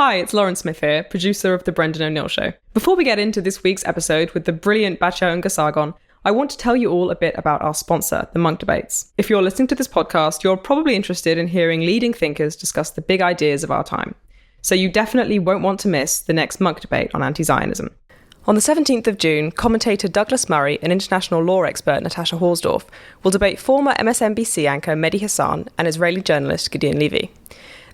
Hi, it's Lauren Smith here, producer of The Brendan O'Neill Show. Before we get into this week's episode with the brilliant Batya Ungar-Sargon, I want to tell you all a bit about our sponsor, the Monk Debates. If you're listening to this podcast, you're probably interested in hearing leading thinkers discuss the big ideas of our time. So you definitely won't want to miss the next Monk Debate on anti-Zionism. On the 17th of June, commentator Douglas Murray and international law expert Natasha Horsdorf will debate former MSNBC anchor Mehdi Hasan and Israeli journalist Gideon Levy.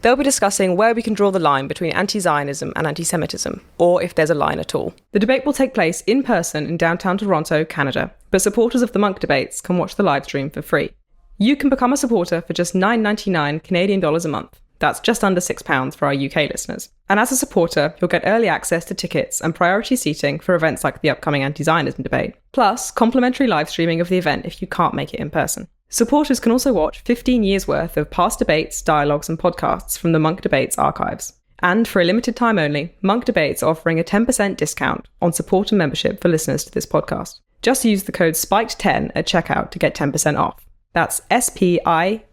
They'll be discussing where we can draw the line between anti-Zionism and anti-Semitism, or if there's a line at all. The debate will take place in person in downtown Toronto, Canada, but supporters of the Monk Debates can watch the live stream for free. You can become a supporter for just $9.99 Canadian dollars a month. That's just under £6 for our UK listeners. And as a supporter, you'll get early access to tickets and priority seating for events like the upcoming anti-Zionism debate, plus complimentary live streaming of the event if you can't make it in person. Supporters can also watch 15 years worth of past debates, dialogues and podcasts from the Monk Debates archives. And for a limited time only, Monk Debates are offering a 10% discount on supporter membership for listeners to this podcast. Just use the code SPIKED10 at checkout to get 10% off. That's SPIKED10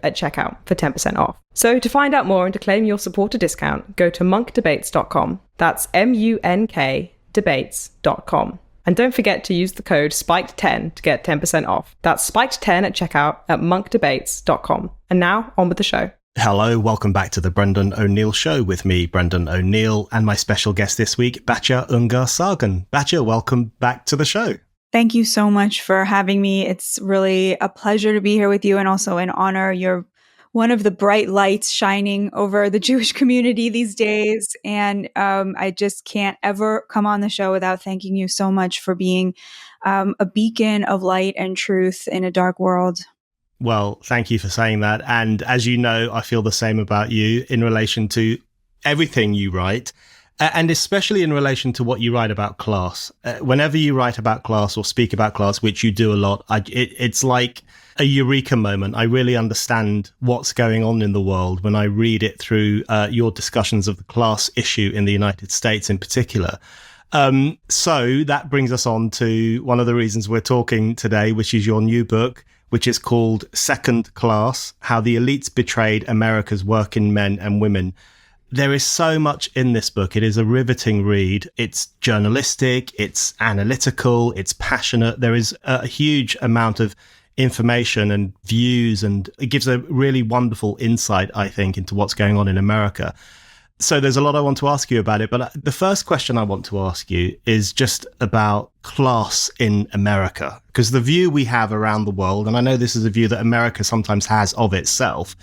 at checkout for 10% off. So to find out more and to claim your supporter discount, go to monkdebates.com. That's MUNK debates.com. And don't forget to use the code SPIKED10 to get 10% off. That's SPIKED10 at checkout at monkdebates.com. And now, on with the show. Hello, welcome back to the Brendan O'Neill Show with me, Brendan O'Neill, and my special guest this week, Batya Ungar-Sargon. Batya, welcome back to the show. Thank you so much for having me. It's really a pleasure to be here with you and also an honor. You're one of the bright lights shining over the Jewish community these days. And I just can't ever come on the show without thanking you so much for being a beacon of light and truth in a dark world. Well, thank you for saying that. And as you know, I feel the same about you in relation to everything you write. And especially in relation to what you write about class. Whenever you write about class or speak about class, which you do a lot, it's like a eureka moment. I really understand what's going on in the world when I read it through your discussions of the class issue in the United States in particular. So that brings us on to one of the reasons we're talking today, which is your new book, which is called Second Class: How the Elites Betrayed America's Working Men and Women. There is so much in this book. It is a riveting read. It's journalistic, it's analytical, it's passionate. There is a huge amount of information and views, and it gives a really wonderful insight, I think, into what's going on in America. So there's a lot I want to ask you about it, but the first question I want to ask you is just about class in America, because the view we have around the world, and I know this is a view that America sometimes has of itself,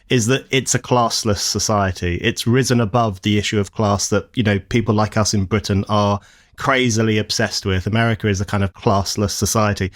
is that it's a classless society. It's risen above the issue of class that, you know, people like us in Britain are crazily obsessed with. America is a kind of classless society.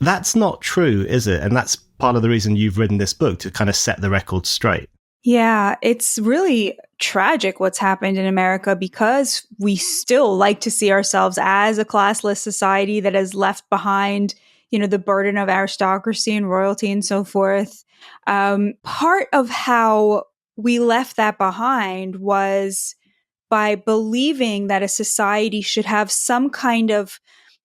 That's not true, is it? And that's part of the reason you've written this book, to kind of set the record straight. Yeah, it's really tragic what's happened in America, because we still like to see ourselves as a classless society that has left behind, you know, the burden of aristocracy and royalty and so forth. Part of how we left that behind was by believing that a society should have some kind of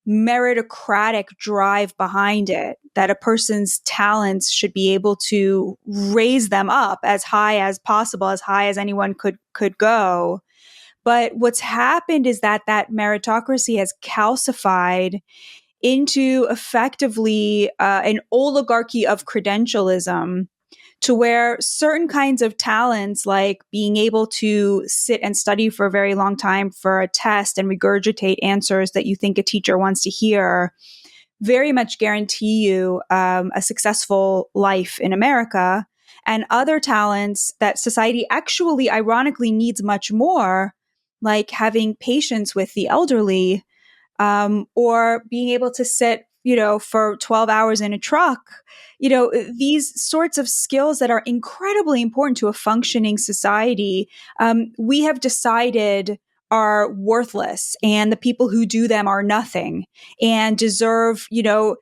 meritocratic drive behind it, that a person's talents should be able to raise them up as high as possible, as high as anyone could go. But what's happened is that meritocracy has calcified into effectively an oligarchy of credentialism, to where certain kinds of talents, like being able to sit and study for a very long time for a test and regurgitate answers that you think a teacher wants to hear, very much guarantee you a successful life in America. And other talents that society actually, ironically, needs much more, like having patience with the elderly, or being able to sit, you know, for 12 hours in a truck, you know, these sorts of skills that are incredibly important to a functioning society, we have decided are worthless, and the people who do them are nothing and deserve, you know,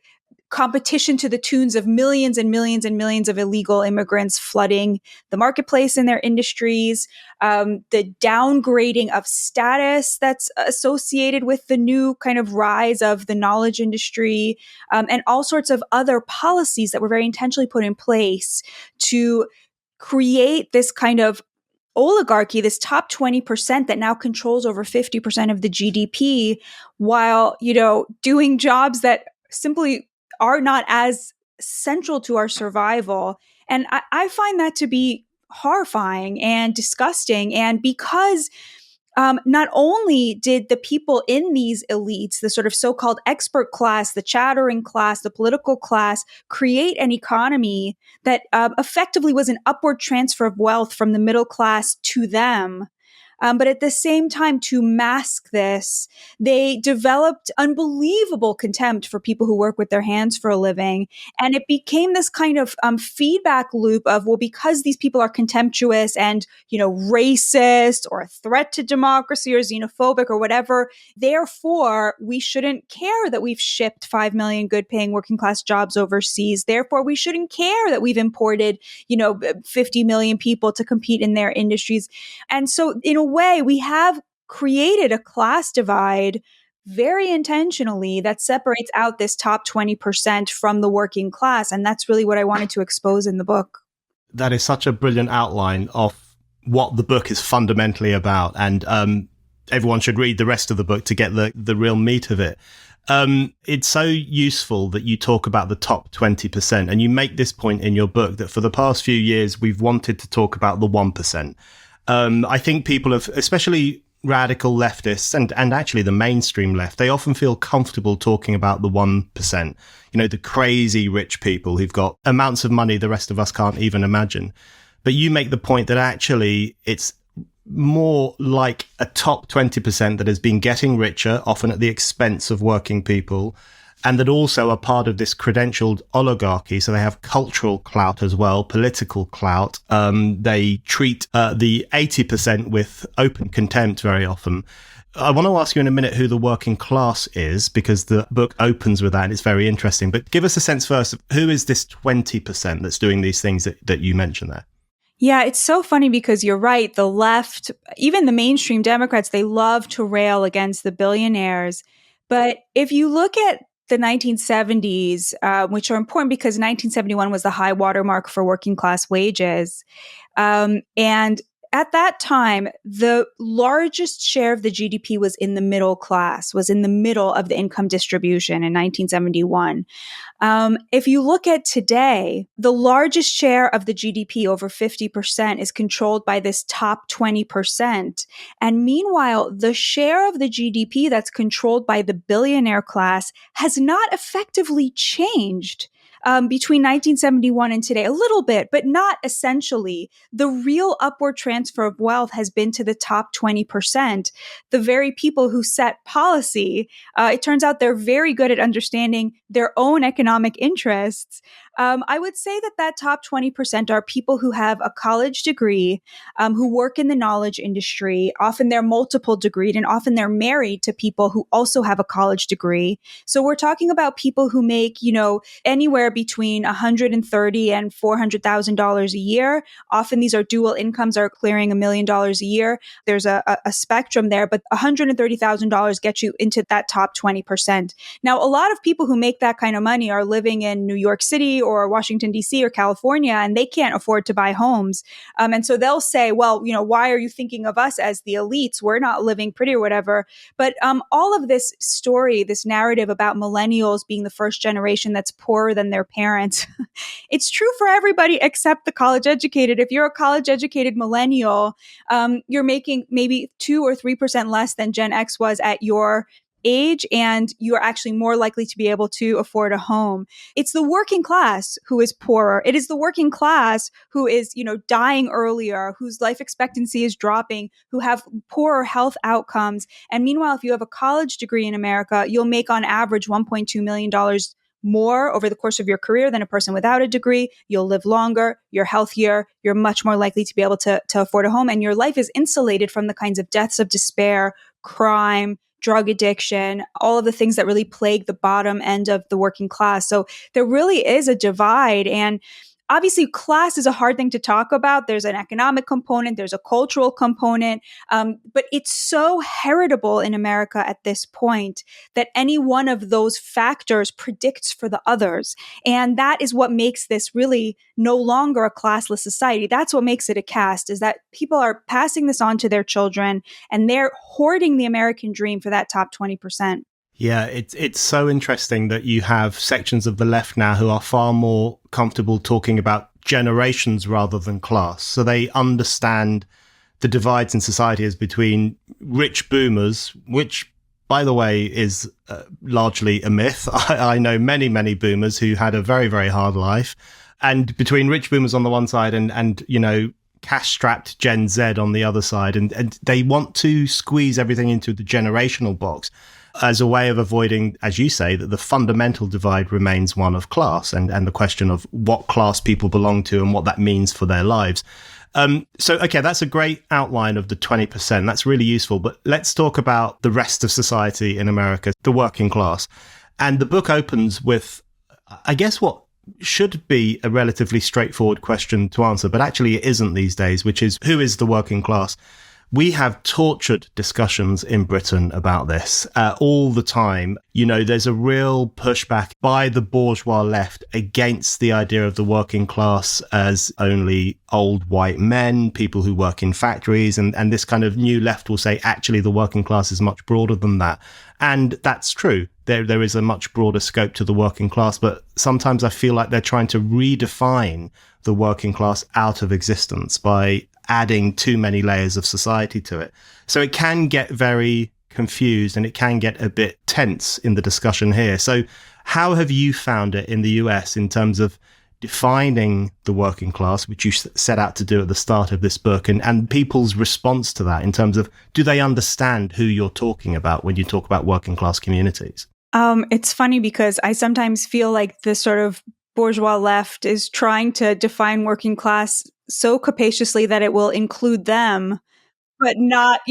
competition to the tunes of millions and millions and millions of illegal immigrants flooding the marketplace in their industries, the downgrading of status that's associated with the new kind of rise of the knowledge industry, and all sorts of other policies that were very intentionally put in place to create this kind of oligarchy, this top 20% that now controls over 50% of the GDP, while, doing jobs that simply are not as central to our survival. And I find that to be horrifying and disgusting. And because not only did the people in these elites, the sort of so-called expert class, the chattering class, the political class, create an economy that effectively was an upward transfer of wealth from the middle class to them. But at the same time, to mask this, they developed unbelievable contempt for people who work with their hands for a living. And it became this kind of feedback loop of, well, because these people are contemptuous and, racist or a threat to democracy or xenophobic or whatever, therefore, we shouldn't care that we've shipped 5 million good paying working class jobs overseas. Therefore, we shouldn't care that we've imported, 50 million people to compete in their industries. And so in a way, we have created a class divide very intentionally that separates out this top 20% from the working class. And that's really what I wanted to expose in the book. That is such a brilliant outline of what the book is fundamentally about. And everyone should read the rest of the book to get the real meat of it. It's so useful that you talk about the top 20%. And you make this point in your book that for the past few years, we've wanted to talk about the 1%. I think people have, especially radical leftists and actually the mainstream left, they often feel comfortable talking about the 1%, the crazy rich people who've got amounts of money the rest of us can't even imagine. But you make the point that actually it's more like a top 20% that has been getting richer, often at the expense of working people, and that also are part of this credentialed oligarchy. So they have cultural clout as well, political clout. They treat the 80% with open contempt very often. I want to ask you in a minute who the working class is, because the book opens with that and it's very interesting. But give us a sense first of who is this 20% that's doing these things that you mentioned there? Yeah, it's so funny because you're right. The left, even the mainstream Democrats, they love to rail against the billionaires. But if you look at the 1970s, which are important because 1971 was the high watermark for working class wages. And at that time, the largest share of the GDP was in the middle class, was in the middle of the income distribution in 1971. If you look at today, the largest share of the GDP, over 50%, is controlled by this top 20%. And meanwhile, the share of the GDP that's controlled by the billionaire class has not effectively changed. Between 1971 and today, a little bit, but not essentially. The real upward transfer of wealth has been to the top 20%. The very people who set policy, it turns out they're very good at understanding their own economic interests. I would say that top 20% are people who have a college degree, who work in the knowledge industry. Often they're multiple degreed and often they're married to people who also have a college degree. So we're talking about people who make, anywhere between $130,000 and $400,000 a year. Often these are dual incomes, are clearing $1 million a year. There's a spectrum there, but $130,000 gets you into that top 20%. Now, a lot of people who make that kind of money are living in New York City or Washington, D.C. or California, and they can't afford to buy homes. And so they'll say, well, why are you thinking of us as the elites? We're not living pretty or whatever. But all of this story, this narrative about millennials being the first generation that's poorer than their parents, it's true for everybody except the college educated. If you're a college educated millennial, you're making maybe 2 or 3% less than Gen X was at your age, and you are actually more likely to be able to afford a home. It's the working class who is poorer. It is the working class who is, dying earlier, whose life expectancy is dropping, who have poorer health outcomes. And meanwhile, if you have a college degree in America, you'll make on average $1.2 million more over the course of your career than a person without a degree. You'll live longer, you're healthier, you're much more likely to be able to afford a home, and your life is insulated from the kinds of deaths of despair, crime, drug addiction, all of the things that really plague the bottom end of the working class. So there really is a divide. And obviously class is a hard thing to talk about. There's an economic component, there's a cultural component, but it's so heritable in America at this point that any one of those factors predicts for the others. And that is what makes this really no longer a classless society. That's what makes it a caste, is that people are passing this on to their children and they're hoarding the American dream for that top 20%. Yeah, it's so interesting that you have sections of the left now who are far more comfortable talking about generations rather than class. So they understand the divides in society as between rich boomers, which, by the way, is largely a myth. I know many, many boomers who had a very, very hard life. And between rich boomers on the one side and you know, cash-strapped Gen Z on the other side. And they want to squeeze everything into the generational box as a way of avoiding, as you say, that the fundamental divide remains one of class and the question of what class people belong to and what that means for their lives. Okay, that's a great outline of the 20%. That's really useful. But let's talk about the rest of society in America, the working class. And the book opens with, I guess, what should be a relatively straightforward question to answer, but actually it isn't these days, which is, who is the working class? We have tortured discussions in Britain about this all the time. You know, there's a real pushback by the bourgeois left against the idea of the working class as only old white men, people who work in factories. And this kind of new left will say, actually, the working class is much broader than that. And that's true. There is a much broader scope to the working class, but sometimes I feel like they're trying to redefine the working class out of existence by adding too many layers of society to it. So it can get very confused and it can get a bit tense in the discussion here. So how have you found it in the US in terms of defining the working class, which you set out to do at the start of this book, and people's response to that in terms of, do they understand who you're talking about when you talk about working class communities? It's funny because I sometimes feel like this sort of bourgeois left is trying to define working class so capaciously that it will include them, but not,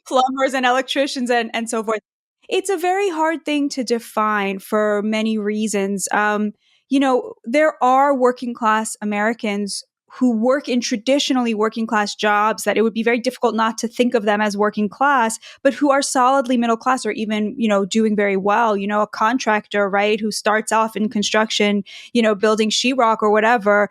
plumbers and electricians and so forth. It's a very hard thing to define for many reasons. There are working class Americans who work in traditionally working class jobs that it would be very difficult not to think of them as working class, but who are solidly middle class or even, doing very well. A contractor, right, who starts off in construction, building sheetrock or whatever,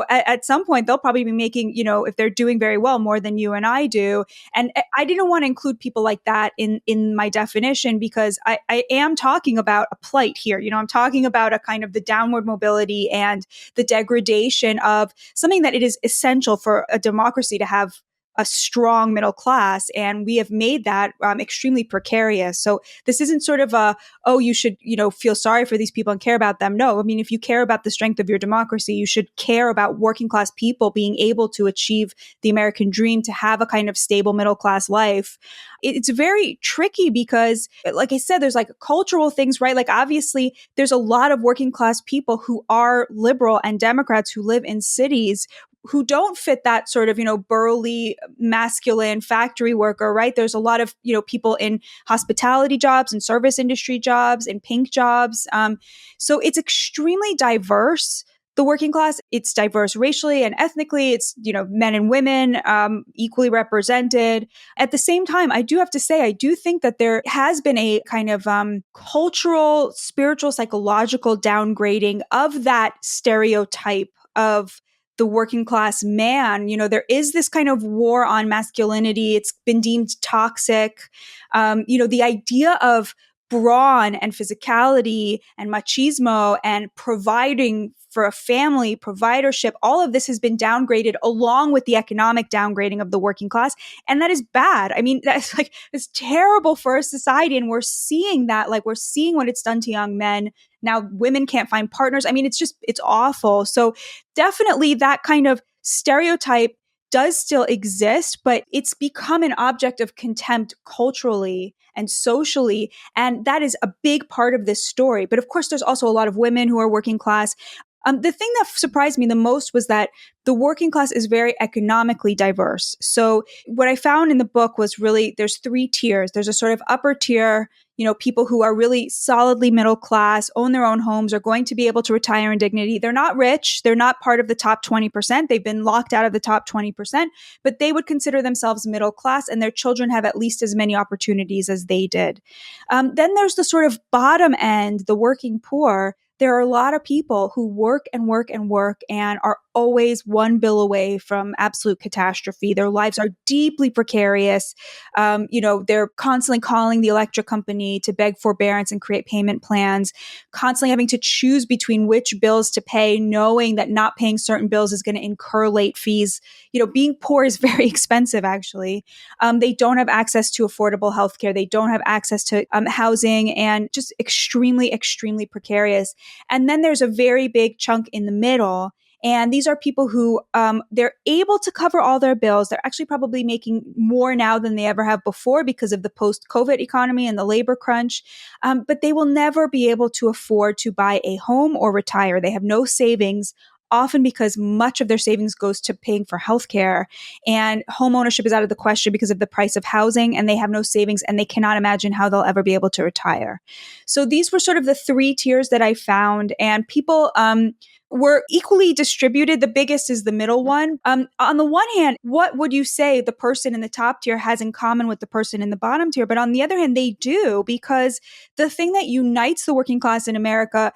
at some point they'll probably be making, if they're doing very well, more than you and I do. And I didn't want to include people like that in my definition because I am talking about a plight here. I'm talking about a kind of the downward mobility and the degradation of something that it is essential for a democracy to have a strong middle class. And we have made that extremely precarious. So this isn't sort of you should, feel sorry for these people and care about them. No, I mean, if you care about the strength of your democracy, you should care about working class people being able to achieve the American dream, to have a kind of stable middle class life. It's very tricky because, like I said, there's like cultural things, right? Like obviously there's a lot of working class people who are liberal and Democrats who live in cities who don't fit that sort of, burly, masculine factory worker, right? There's a lot of, people in hospitality jobs and service industry jobs and pink jobs. So it's extremely diverse. The working class, it's diverse racially and ethnically. It's, men and women equally represented. At the same time, I do have to say, I do think that there has been a kind of cultural, spiritual, psychological downgrading of that stereotype of the working class man. There is this kind of war on masculinity. It's been deemed toxic. The idea of brawn and physicality and machismo and providing for a family, providership, all of this has been downgraded along with the economic downgrading of the working class. And that is bad. I mean, it's terrible for a society. And we're seeing that, we're seeing what it's done to young men. Now women can't find partners. I mean, it's awful. So definitely that kind of stereotype does still exist, but it's become an object of contempt culturally and socially. And that is a big part of this story. But of course, there's also a lot of women who are working class. The thing that surprised me the most was that the working class is very economically diverse. So what I found in the book was really, there's three tiers. There's a sort of upper tier, people who are really solidly middle class, own their own homes, are going to be able to retire in dignity. They're not rich. They're not part of the top 20%. They've been locked out of the top 20%, but they would consider themselves middle class, and their children have at least as many opportunities as they did. Then there's the sort of bottom end, the working poor. There are a lot of people who work and work and work and are always one bill away from absolute catastrophe. Their lives are deeply precarious. They're constantly calling the electric company to beg forbearance and create payment plans, constantly having to choose between which bills to pay, knowing that not paying certain bills is going to incur late fees. Being poor is very expensive, actually. They don't have access to affordable healthcare. They don't have access to housing, and just extremely, extremely precarious. And then there's a very big chunk in the middle. And these are people who they're able to cover all their bills. They're actually probably making more now than they ever have before because of the post-COVID economy and the labor crunch. But they will never be able to afford to buy a home or retire. They have no savings, often because much of their savings goes to paying for healthcare, and home ownership is out of the question because of the price of housing, and they have no savings, and they cannot imagine how they'll ever be able to retire. So these were sort of the three tiers that I found, and people were equally distributed. The biggest is the middle one. On the one hand, what would you say the person in the top tier has in common with the person in the bottom tier? But on the other hand, they do, because the thing that unites the working class in America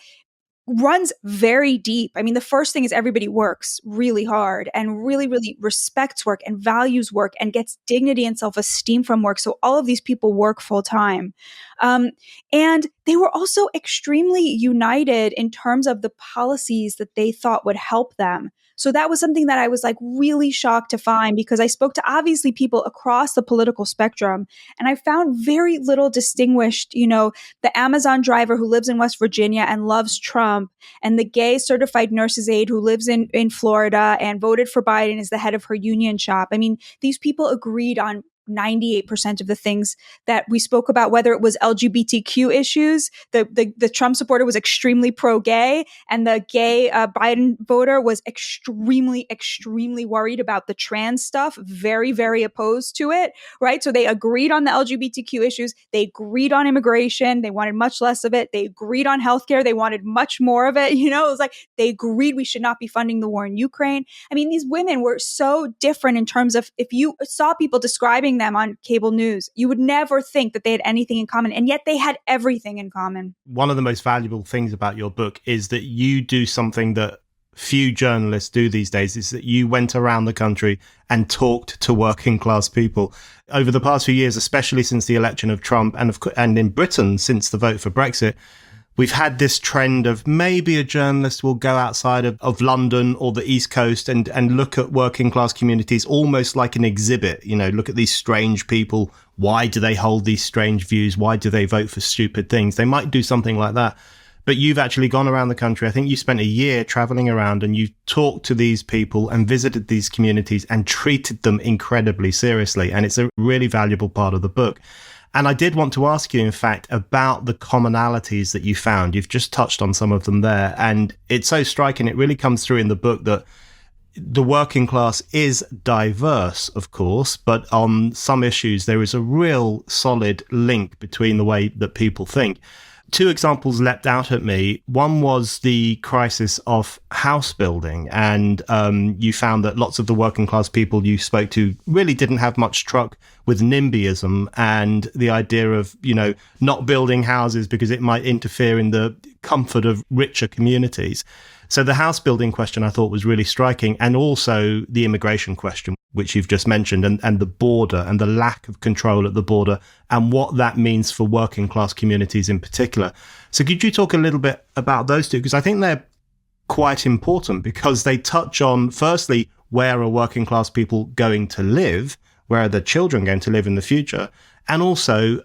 runs very deep. I mean, the first thing is everybody works really hard and really, really respects work and values work and gets dignity and self-esteem from work. So all of these people work full time. And they were also extremely united in terms of the policies that they thought would help them. So that was something that I was really shocked to find, because I spoke to obviously people across the political spectrum, and I found very little distinguished, the Amazon driver who lives in West Virginia and loves Trump, and the gay certified nurse's aide who lives in Florida and voted for Biden as the head of her union shop. I mean, these people agreed on 98% of the things that we spoke about, whether it was LGBTQ issues. The Trump supporter was extremely pro-gay, and the gay Biden voter was extremely, extremely worried about the trans stuff, very, very opposed to it, right? So they agreed on the LGBTQ issues. They agreed on immigration. They wanted much less of it. They agreed on healthcare. They wanted much more of it. It was they agreed we should not be funding the war in Ukraine. I mean, these women were so different in terms of, if you saw people describing them on cable news, you would never think that they had anything in common, and yet they had everything in common. One of the most valuable things about your book is that you do something that few journalists do these days, is that you went around the country and talked to working class people. Over the past few years, especially since the election of Trump, and in Britain since the vote for Brexit, we've had this trend of maybe a journalist will go outside of London or the East Coast and look at working class communities almost like an exhibit. Look at these strange people. Why do they hold these strange views? Why do they vote for stupid things? They might do something like that. But you've actually gone around the country. I think you spent a year traveling around, and you talked to these people and visited these communities and treated them incredibly seriously. And it's a really valuable part of the book. And I did want to ask you, in fact, about the commonalities that you found. You've just touched on some of them there. And it's so striking. It really comes through in the book that the working class is diverse, of course, but on some issues, there is a real solid link between the way that people think. Two examples leapt out at me. One was the crisis of house building. And you found that lots of the working class people you spoke to really didn't have much truck with NIMBYism and the idea of, not building houses because it might interfere in the comfort of richer communities. So the house building question I thought was really striking, and also the immigration question, which you've just mentioned, and the border and the lack of control at the border and what that means for working class communities in particular. So could you talk a little bit about those two? Because I think they're quite important, because they touch on, firstly, where are working class people going to live? Where are their children going to live in the future? And also,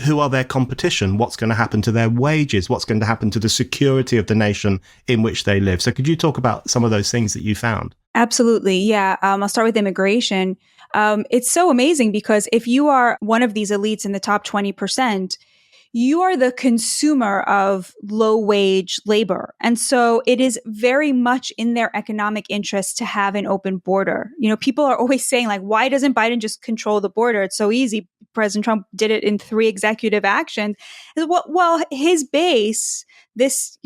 who are their competition? What's going to happen to their wages? What's going to happen to the security of the nation in which they live? So could you talk about some of those things that you found? Absolutely. Yeah. I'll start with immigration. It's so amazing, because if you are one of these elites in the top 20%, you are the consumer of low wage labor. And so it is very much in their economic interest to have an open border. People are always saying, why doesn't Biden just control the border? It's so easy. President Trump did it in 3 executive actions. Well, his base, this,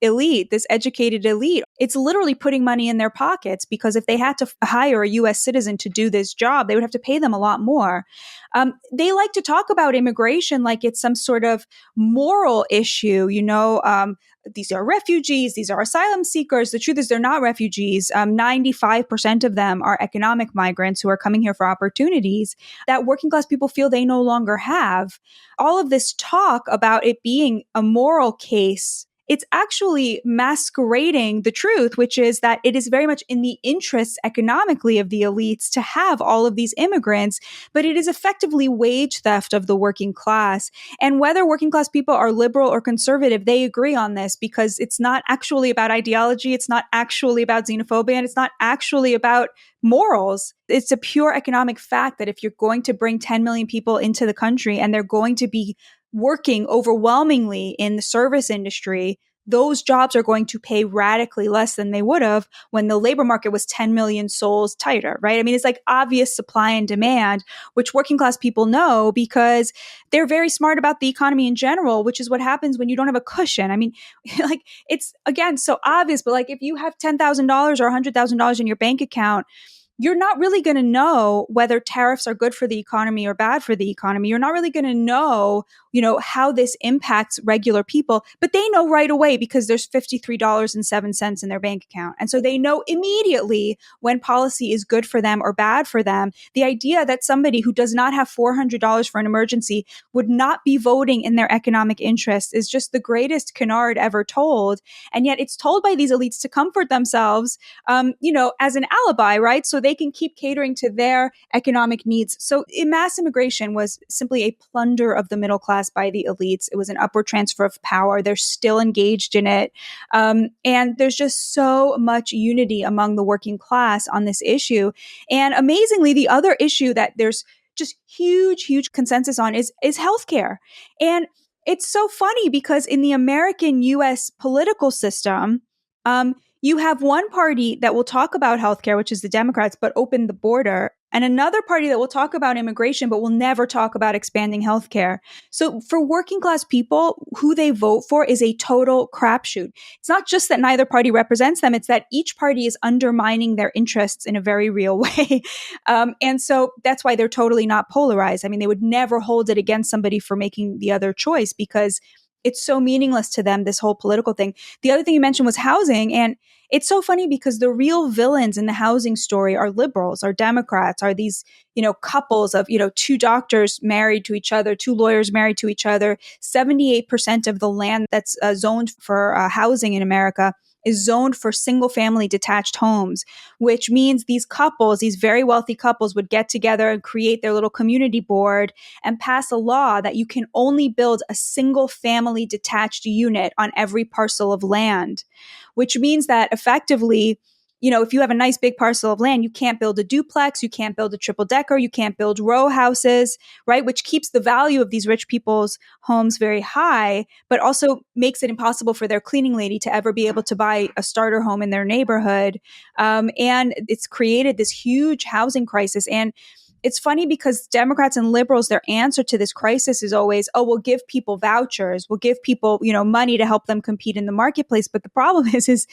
elite, this educated elite, it's literally putting money in their pockets, because if they had to hire a U.S. citizen to do this job, they would have to pay them a lot more. They like to talk about immigration like it's some sort of moral issue, these are refugees, these are asylum seekers. The truth is they're not refugees. 95% of them are economic migrants who are coming here for opportunities that working class people feel they no longer have. All of this talk about it being a moral case, it's actually masquerading the truth, which is that it is very much in the interests economically of the elites to have all of these immigrants, but it is effectively wage theft of the working class. And whether working class people are liberal or conservative, they agree on this, because it's not actually about ideology. It's not actually about xenophobia, and it's not actually about morals. It's a pure economic fact that if you're going to bring 10 million people into the country and they're going to be working overwhelmingly in the service industry, those jobs are going to pay radically less than they would have when the labor market was 10 million souls tighter, right? I mean, it's like obvious supply and demand, which working class people know because they're very smart about the economy in general, which is what happens when you don't have a cushion. I mean, like, it's, again, so obvious, but like if you have $10,000 or $100,000 in your bank account, you're not really going to know whether tariffs are good for the economy or bad for the economy. You're not really going to know, how this impacts regular people, but they know right away because there's $53.07 in their bank account. And so they know immediately when policy is good for them or bad for them. The idea that somebody who does not have $400 for an emergency would not be voting in their economic interest is just the greatest canard ever told. And yet it's told by these elites to comfort themselves, as an alibi, right? So they can keep catering to their economic needs. So mass immigration was simply a plunder of the middle class by the elites. It was an upward transfer of power. They're still engaged in it. And there's just so much unity among the working class on this issue. And amazingly, the other issue that there's just huge consensus on is healthcare. And it's so funny because in the American U.S. political system, you have one party that will talk about healthcare, which is the Democrats, but open the border, and another party that will talk about immigration, but will never talk about expanding healthcare. So for working class people, who they vote for is a total crapshoot. It's not just that neither party represents them, it's that each party is undermining their interests in a very real way. And so that's why they're totally not polarized. I mean, they would never hold it against somebody for making the other choice because it's so meaningless to them, this whole political thing. The other thing you mentioned was housing. And it's so funny because the real villains in the housing story are liberals, are Democrats, are these, couples of, 2 doctors married to each other, 2 lawyers married to each other. 78% of the land that's zoned for housing in America is zoned for single family detached homes, which means these couples, these very wealthy couples, would get together and create their little community board and pass a law that you can only build a single family detached unit on every parcel of land, which means that effectively, if you have a nice big parcel of land, you can't build a duplex, you can't build a triple decker, you can't build row houses, right? Which keeps the value of these rich people's homes very high, but also makes it impossible for their cleaning lady to ever be able to buy a starter home in their neighborhood. And it's created this huge housing crisis. And it's funny because Democrats and liberals, their answer to this crisis is always, oh, we'll give people vouchers, we'll give people, money to help them compete in the marketplace. But the problem is,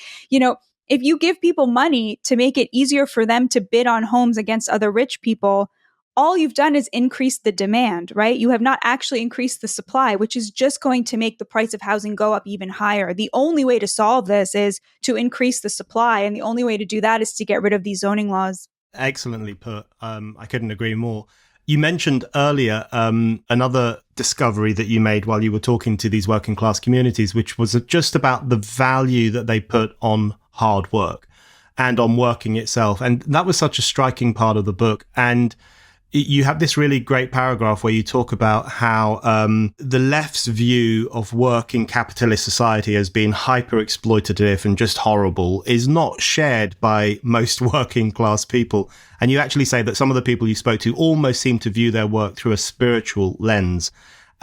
if you give people money to make it easier for them to bid on homes against other rich people, all you've done is increase the demand, right? You have not actually increased the supply, which is just going to make the price of housing go up even higher. The only way to solve this is to increase the supply. And the only way to do that is to get rid of these zoning laws. Excellently put. I couldn't agree more. You mentioned earlier another discovery that you made while you were talking to these working class communities, which was just about the value that they put on hard work and on working itself. And that was such a striking part of the book. And you have this really great paragraph where you talk about how the left's view of work in capitalist society as being hyper exploitative and just horrible is not shared by most working class people. And you actually say that some of the people you spoke to almost seem to view their work through a spiritual lens.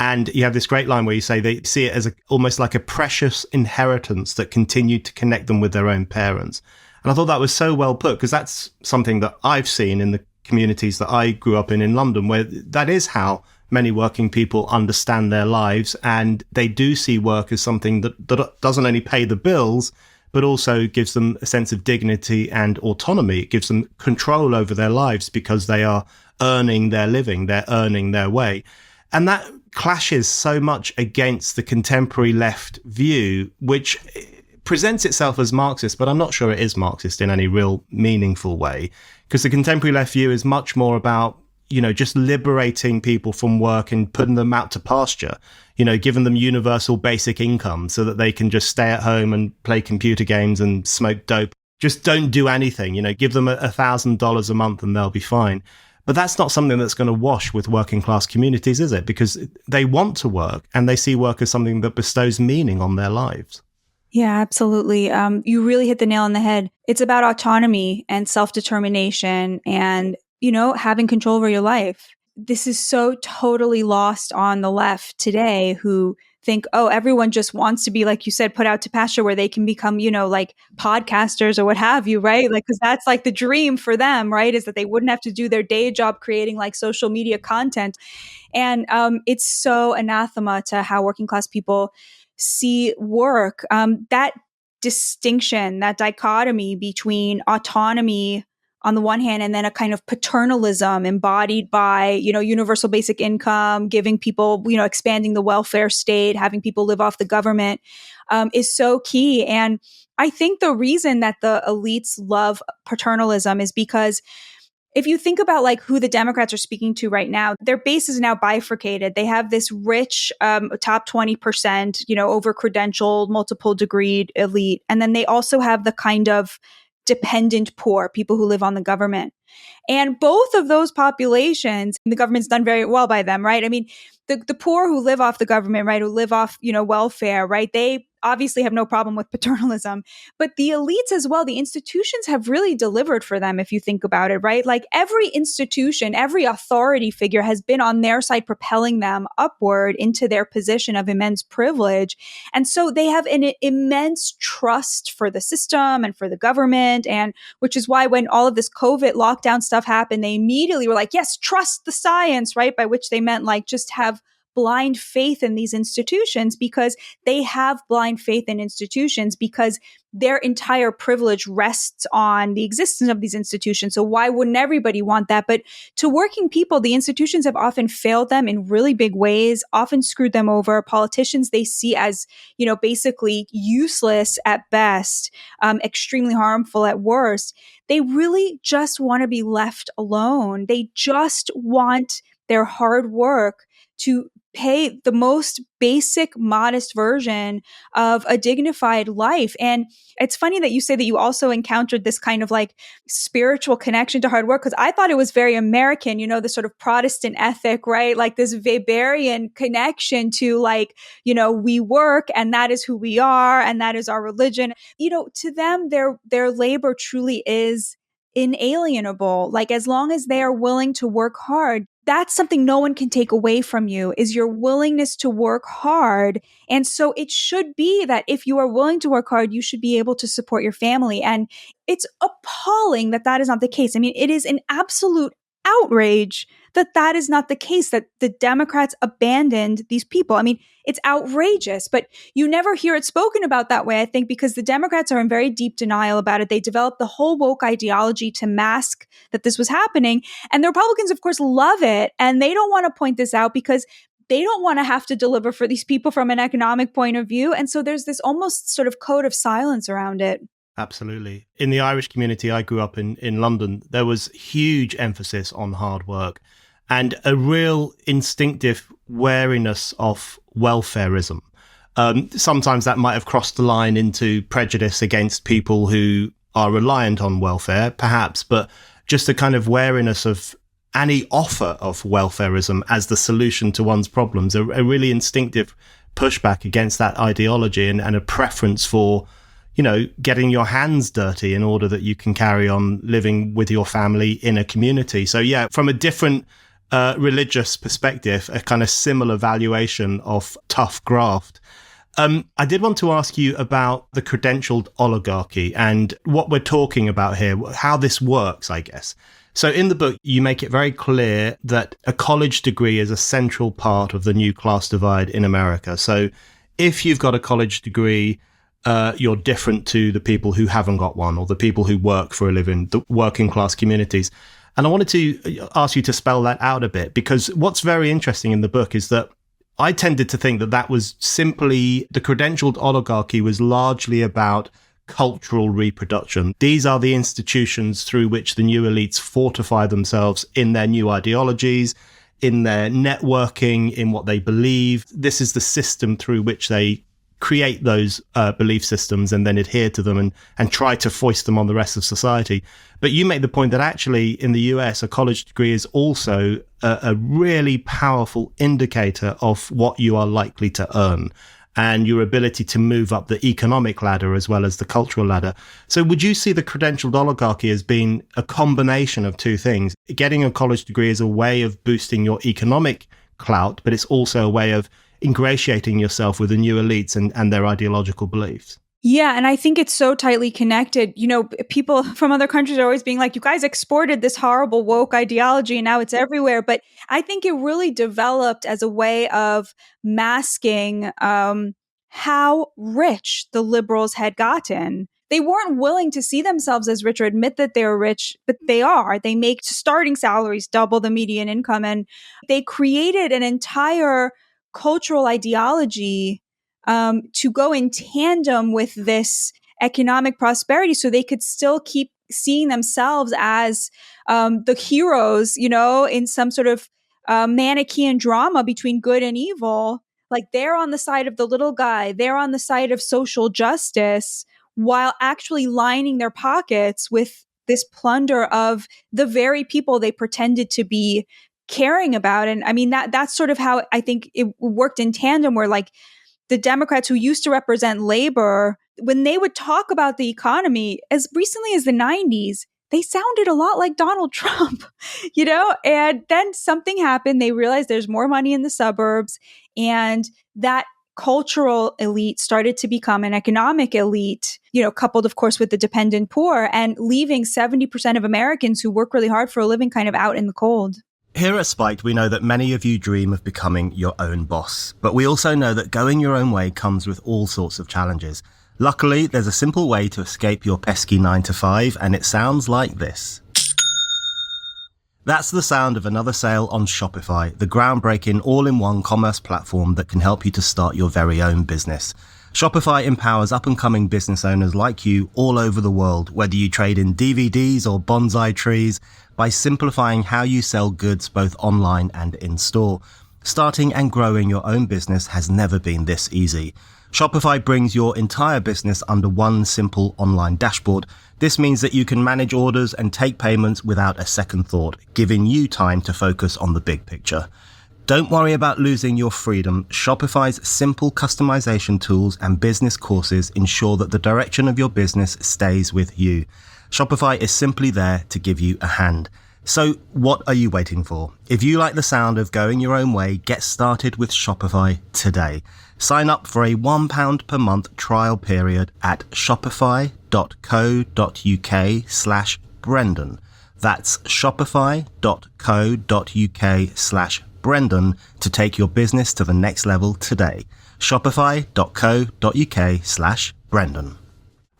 And you have this great line where you say they see it as almost like a precious inheritance that continued to connect them with their own parents. And I thought that was so well put, because that's something that I've seen in the communities that I grew up in London, where that is how many working people understand their lives, and they do see work as something that doesn't only pay the bills, but also gives them a sense of dignity and autonomy. It gives them control over their lives because they are earning their living, they're earning their way. And that clashes so much against the contemporary left view, which presents itself as Marxist, but I'm not sure it is Marxist in any real meaningful way, because the contemporary left view is much more about, just liberating people from work and putting them out to pasture, giving them universal basic income so that they can just stay at home and play computer games and smoke dope. Just don't do anything, give them $1,000 a month and they'll be fine. But that's not something that's going to wash with working class communities, is it? Because they want to work and they see work as something that bestows meaning on their lives. Yeah, absolutely. You really hit the nail on the head. It's about autonomy and self-determination and, having control over your life. This is so totally lost on the left today, who think, oh, everyone just wants to be, like you said, put out to pasture where they can become, like podcasters or what have you, right? Like, because that's like the dream for them, right? Is that they wouldn't have to do their day job creating like social media content. And it's so anathema to how working class people see work. That distinction, that dichotomy between autonomy on the one hand, and then a kind of paternalism embodied by, universal basic income, giving people, expanding the welfare state, having people live off the government, is so key. And I think the reason that the elites love paternalism is because if you think about like who the Democrats are speaking to right now, their base is now bifurcated. They have this rich top 20%, over credentialed, multiple degreed elite. And then they also have the kind of dependent poor, people who live on the government. And both of those populations, the government's done very well by them, right? I mean, the poor who live off the government, right, who live off, welfare, right, they obviously have no problem with paternalism. But the elites as well, the institutions have really delivered for them, if you think about it, right? Like every institution, every authority figure has been on their side, propelling them upward into their position of immense privilege. And so they have an immense trust for the system and for the government. And which is why when all of this COVID lockdown stuff happened, they immediately were like, yes, trust the science, right? By which they meant like just have blind faith in these institutions, because they have blind faith in institutions because their entire privilege rests on the existence of these institutions. So why wouldn't everybody want that? But to working people, the institutions have often failed them in really big ways, often screwed them over. Politicians they see as, basically useless at best, extremely harmful at worst. They really just want to be left alone. They just want their hard work to pay the most basic, modest version of a dignified life. And it's funny that you say that you also encountered this kind of like spiritual connection to hard work, because I thought it was very American, the sort of Protestant ethic, right? Like this Weberian connection to like, we work and that is who we are and that is our religion. To them, their labor truly is inalienable. Like as long as they are willing to work hard, that's something no one can take away from you, is your willingness to work hard. And so it should be that if you are willing to work hard, you should be able to support your family. And it's appalling that that is not the case. I mean, it is an absolute outrage that that is not the case, that the Democrats abandoned these people. I mean, it's outrageous, but you never hear it spoken about that way, I think, because the Democrats are in very deep denial about it. They developed the whole woke ideology to mask that this was happening. And the Republicans, of course, love it. And they don't want to point this out because they don't want to have to deliver for these people from an economic point of view. And so there's this almost sort of code of silence around it. Absolutely. In the Irish community I grew up in London, there was huge emphasis on hard work and a real instinctive wariness of welfarism. Sometimes that might have crossed the line into prejudice against people who are reliant on welfare, perhaps, but just a kind of wariness of any offer of welfarism as the solution to one's problems, a really instinctive pushback against that ideology and a preference for getting your hands dirty in order that you can carry on living with your family in a community. So yeah, from a different religious perspective, a kind of similar valuation of tough graft. I did want to ask you about the credentialed oligarchy and what we're talking about here, how this works, I guess. So in the book, you make it very clear that a college degree is a central part of the new class divide in America. So if you've got a college degree, you're different to the people who haven't got one, or the people who work for a living, the working class communities. And I wanted to ask you to spell that out a bit, because what's very interesting in the book is that I tended to think that that was simply the credentialed oligarchy was largely about cultural reproduction. These are the institutions through which the new elites fortify themselves in their new ideologies, in their networking, in what they believe. This is the system through which they create those belief systems and then adhere to them and try to foist them on the rest of society. But you make the point that actually in the US, a college degree is also a really powerful indicator of what you are likely to earn and your ability to move up the economic ladder as well as the cultural ladder. So would you see the credentialed oligarchy as being a combination of two things? Getting a college degree is a way of boosting your economic clout, but it's also a way of ingratiating yourself with the new elites and their ideological beliefs. Yeah, and I think it's so tightly connected. You know, people from other countries are always being like, you guys exported this horrible woke ideology and now it's everywhere. But I think it really developed as a way of masking how rich the liberals had gotten. They weren't willing to see themselves as rich or admit that they were rich, but they are. They make starting salaries double the median income, and they created an entire cultural ideology to go in tandem with this economic prosperity, so they could still keep seeing themselves as the heroes, you know, in some sort of Manichaean drama between good and evil. Like they're on the side of the little guy, they're on the side of social justice, while actually lining their pockets with this plunder of the very people they pretended to be caring about. And I mean, that's sort of how I think it worked in tandem, where like the Democrats who used to represent labor, when they would talk about the economy as recently as the 90s, they sounded a lot like Donald Trump, you know? And then something happened. They realized there's more money in the suburbs, and that cultural elite started to become an economic elite, you know, coupled, of course, with the dependent poor, and leaving 70% of Americans who work really hard for a living kind of out in the cold. Here at Spiked, we know that many of you dream of becoming your own boss, but we also know that going your own way comes with all sorts of challenges. Luckily, there's a simple way to escape your pesky 9 to 5, and it sounds like this. That's the sound of another sale on Shopify, the groundbreaking all-in-one commerce platform that can help you to start your very own business. Shopify empowers up-and-coming business owners like you all over the world, whether you trade in DVDs or bonsai trees, by simplifying how you sell goods both online and in-store. Starting and growing your own business has never been this easy. Shopify brings your entire business under one simple online dashboard. This means that you can manage orders and take payments without a second thought, giving you time to focus on the big picture. Don't worry about losing your freedom. Shopify's simple customization tools and business courses ensure that the direction of your business stays with you. Shopify is simply there to give you a hand. So what are you waiting for? If you like the sound of going your own way, get started with Shopify today. Sign up for a £1 per month trial period at shopify.co.uk/Brendan. That's shopify.co.uk/Brendan to take your business to the next level today. Shopify.co.uk/Brendan.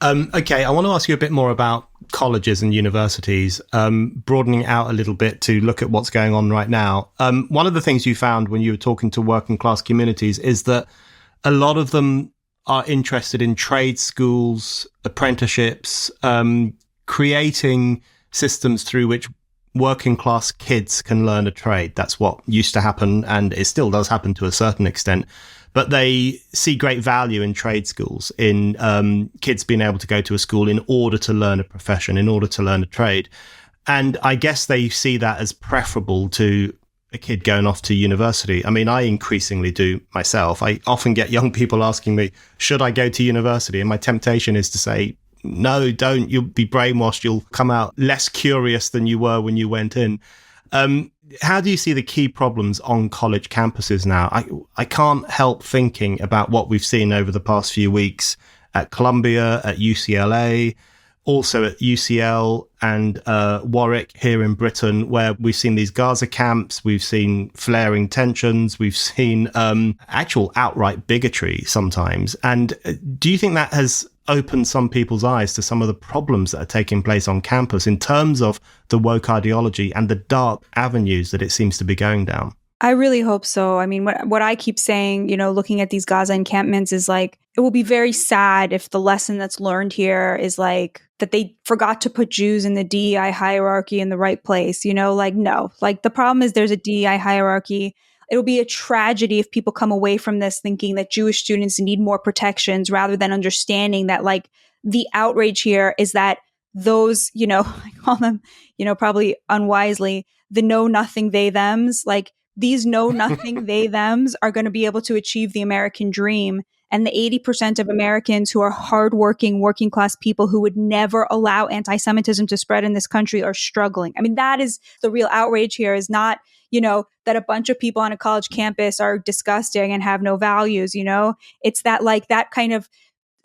Okay, I want to ask you a bit more about colleges and universities, broadening out a little bit to look at what's going on right now. One of the things you found when you were talking to working class communities is that a lot of them are interested in trade schools, apprenticeships, creating systems through which working class kids can learn a trade. That's what used to happen, and it still does happen to a certain extent. But they see great value in trade schools, in kids being able to go to a school in order to learn a profession, in order to learn a trade. And I guess they see that as preferable to a kid going off to university. I mean, I increasingly do myself. I often get young people asking me, should I go to university? And my temptation is to say, no, don't. You'll be brainwashed. You'll come out less curious than you were when you went in. How do you see the key problems on college campuses now? I can't help thinking about what we've seen over the past few weeks at Columbia, at UCLA, also at UCL and Warwick here in Britain, where we've seen these Gaza camps, we've seen flaring tensions, we've seen actual outright bigotry sometimes. And do you think that has opened some people's eyes to some of the problems that are taking place on campus in terms of the woke ideology and the dark avenues that it seems to be going down? I really hope so. I mean, what I keep saying, looking at these Gaza encampments is like, it will be very sad if the lesson that's learned here is like that they forgot to put Jews in the DEI hierarchy in the right place. No, the problem is there's a DEI hierarchy. It'll be a tragedy if people come away from this thinking that Jewish students need more protections rather than understanding that like the outrage here is that those, I call them, probably unwisely, the know nothing they thems, like these know nothing they thems are going to be able to achieve the American dream. And the 80% of Americans who are hardworking, working class people who would never allow anti-Semitism to spread in this country are struggling. I mean, that is the real outrage here, is not, that a bunch of people on a college campus are disgusting and have no values, It's that like that kind of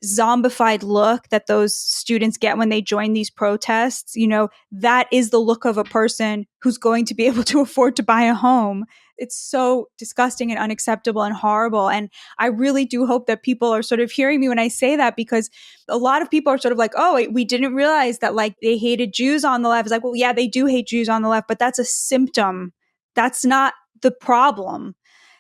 zombified look that those students get when they join these protests, that is the look of a person who's going to be able to afford to buy a home. It's so disgusting and unacceptable and horrible. And I really do hope that people are sort of hearing me when I say that, because a lot of people are sort of like, oh, we didn't realize that like they hated Jews on the left. It's like, well, yeah, they do hate Jews on the left, but that's a symptom. That's not the problem.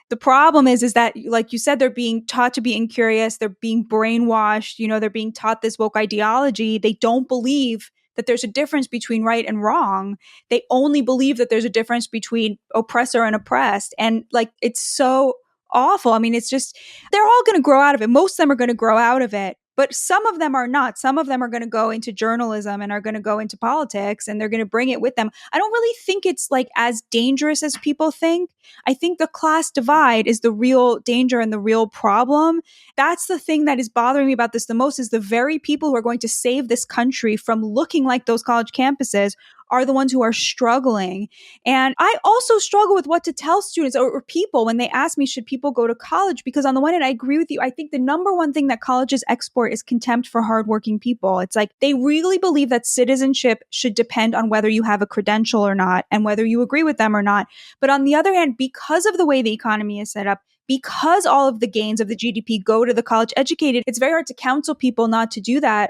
The problem is that, like you said, they're being taught to be incurious. They're being brainwashed. They're being taught this woke ideology. They don't believe that there's a difference between right and wrong. They only believe that there's a difference between oppressor and oppressed. And like, it's so awful. I mean, it's just, they're all going to grow out of it. Most of them are going to grow out of it. But some of them are not. Some of them are going to go into journalism and are going to go into politics, and they're going to bring it with them. I don't really think it's like as dangerous as people think. I think the class divide is the real danger and the real problem. That's the thing that is bothering me about this the most, is the very people who are going to save this country from looking like those college campuses are the ones who are struggling. And I also struggle with what to tell students or people when they ask me, should people go to college? Because on the one hand, I agree with you. I think the number one thing that colleges export is contempt for hardworking people. It's like they really believe that citizenship should depend on whether you have a credential or not and whether you agree with them or not. But on the other hand, because of the way the economy is set up, because all of the gains of the GDP go to the college educated, it's very hard to counsel people not to do that.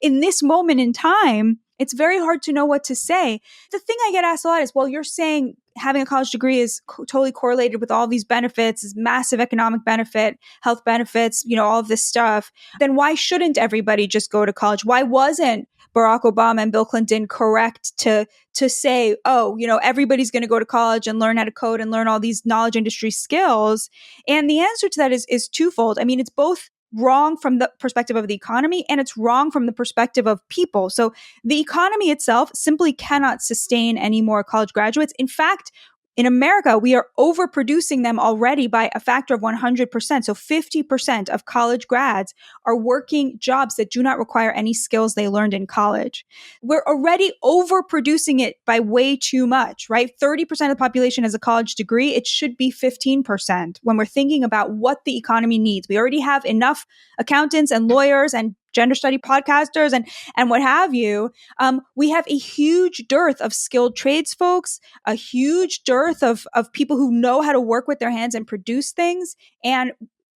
In this moment in time, it's very hard to know what to say. The thing I get asked a lot is, well, you're saying having a college degree is totally correlated with all these benefits, is massive economic benefit, health benefits, all of this stuff. Then why shouldn't everybody just go to college? Why wasn't Barack Obama and Bill Clinton correct to say, oh, everybody's going to go to college and learn how to code and learn all these knowledge industry skills? And the answer to that is twofold. I mean, it's both wrong from the perspective of the economy, and it's wrong from the perspective of people. So the economy itself simply cannot sustain any more college graduates. In fact, in America, we are overproducing them already by a factor of 100%. So 50% of college grads are working jobs that do not require any skills they learned in college. We're already overproducing it by way too much, right? 30% of the population has a college degree. It should be 15% when we're thinking about what the economy needs. We already have enough accountants and lawyers and gender study podcasters and what have you. We have a huge dearth of skilled trades folks, a huge dearth of people who know how to work with their hands and produce things. And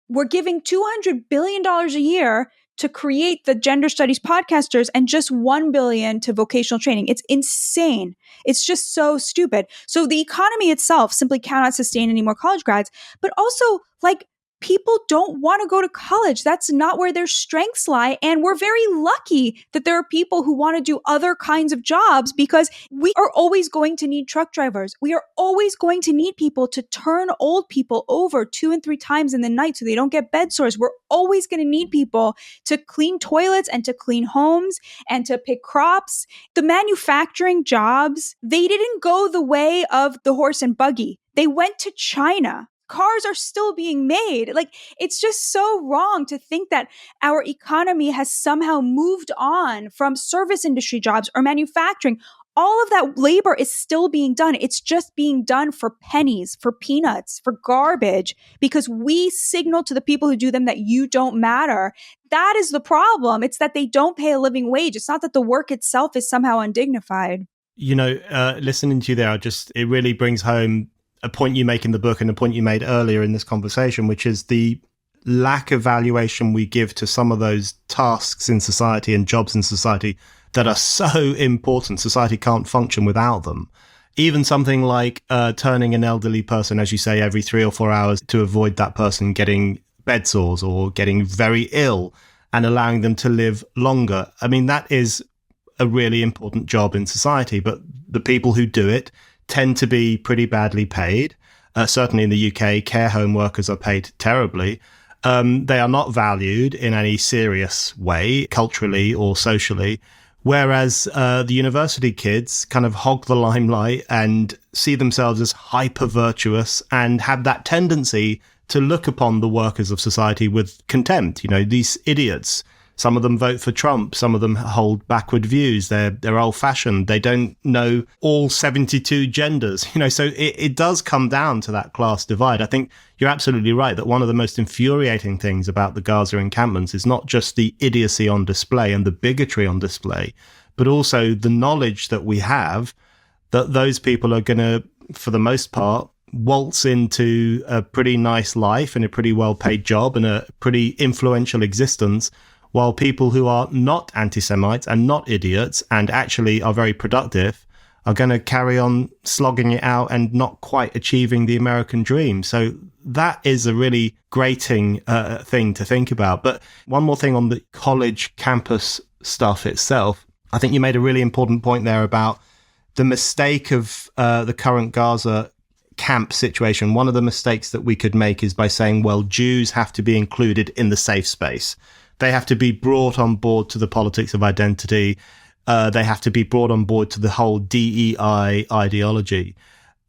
we're giving $200 billion a year to create the gender studies podcasters and just $1 billion to vocational training. It's insane. It's just so stupid. So the economy itself simply cannot sustain any more college grads, but also like, people don't want to go to college. That's not where their strengths lie. And we're very lucky that there are people who want to do other kinds of jobs, because we are always going to need truck drivers. We are always going to need people to turn old people over 2 and 3 times in the night so they don't get bed sores. We're always going to need people to clean toilets and to clean homes and to pick crops. The manufacturing jobs, they didn't go the way of the horse and buggy. They went to China. Cars are still being made. Like, it's just so wrong to think that our economy has somehow moved on from service industry jobs or manufacturing. all of that labor is still being done. It's just being done for pennies, for peanuts, for garbage, because we signal to the people who do them that you don't matter. That is the problem. It's that they don't pay a living wage. It's not that the work itself is somehow undignified. Listening to you there, it really brings home a point you make in the book and a point you made earlier in this conversation, which is the lack of valuation we give to some of those tasks in society and jobs in society that are so important. Society can't function without them. Even something like turning an elderly person, as you say, every 3 or 4 hours to avoid that person getting bed sores or getting very ill and allowing them to live longer. I mean, that is a really important job in society, but the people who do it tend to be pretty badly paid. Certainly in the UK, care home workers are paid terribly. They are not valued in any serious way, culturally or socially. Whereas the university kids kind of hog the limelight and see themselves as hyper-virtuous and have that tendency to look upon the workers of society with contempt. These idiots, some of them vote for Trump, some of them hold backward views, they're old-fashioned, they don't know all 72 genders. So it does come down to that class divide. I think you're absolutely right that one of the most infuriating things about the Gaza encampments is not just the idiocy on display and the bigotry on display, but also the knowledge that we have that those people are going to, for the most part, waltz into a pretty nice life and a pretty well-paid job and a pretty influential existence, while people who are not anti-Semites and not idiots and actually are very productive are going to carry on slogging it out and not quite achieving the American dream. So that is a really grating thing to think about. But one more thing on the college campus stuff itself. I think you made a really important point there about the mistake of the current Gaza camp situation. One of the mistakes that we could make is by saying, well, Jews have to be included in the safe space. They have to be brought on board to the politics of identity. They have to be brought on board to the whole DEI ideology.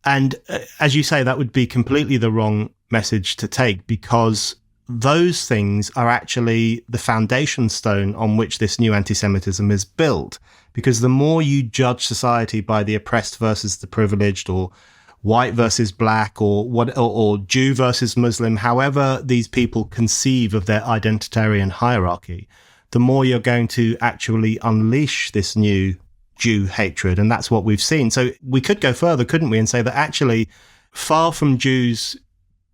And as you say, that would be completely the wrong message to take, because those things are actually the foundation stone on which this new anti-Semitism is built. Because the more you judge society by the oppressed versus the privileged, or white versus black, or Jew versus Muslim, however these people conceive of their identitarian hierarchy, the more you're going to actually unleash this new Jew hatred. And that's what we've seen. So we could go further, couldn't we, and say that actually, far from Jews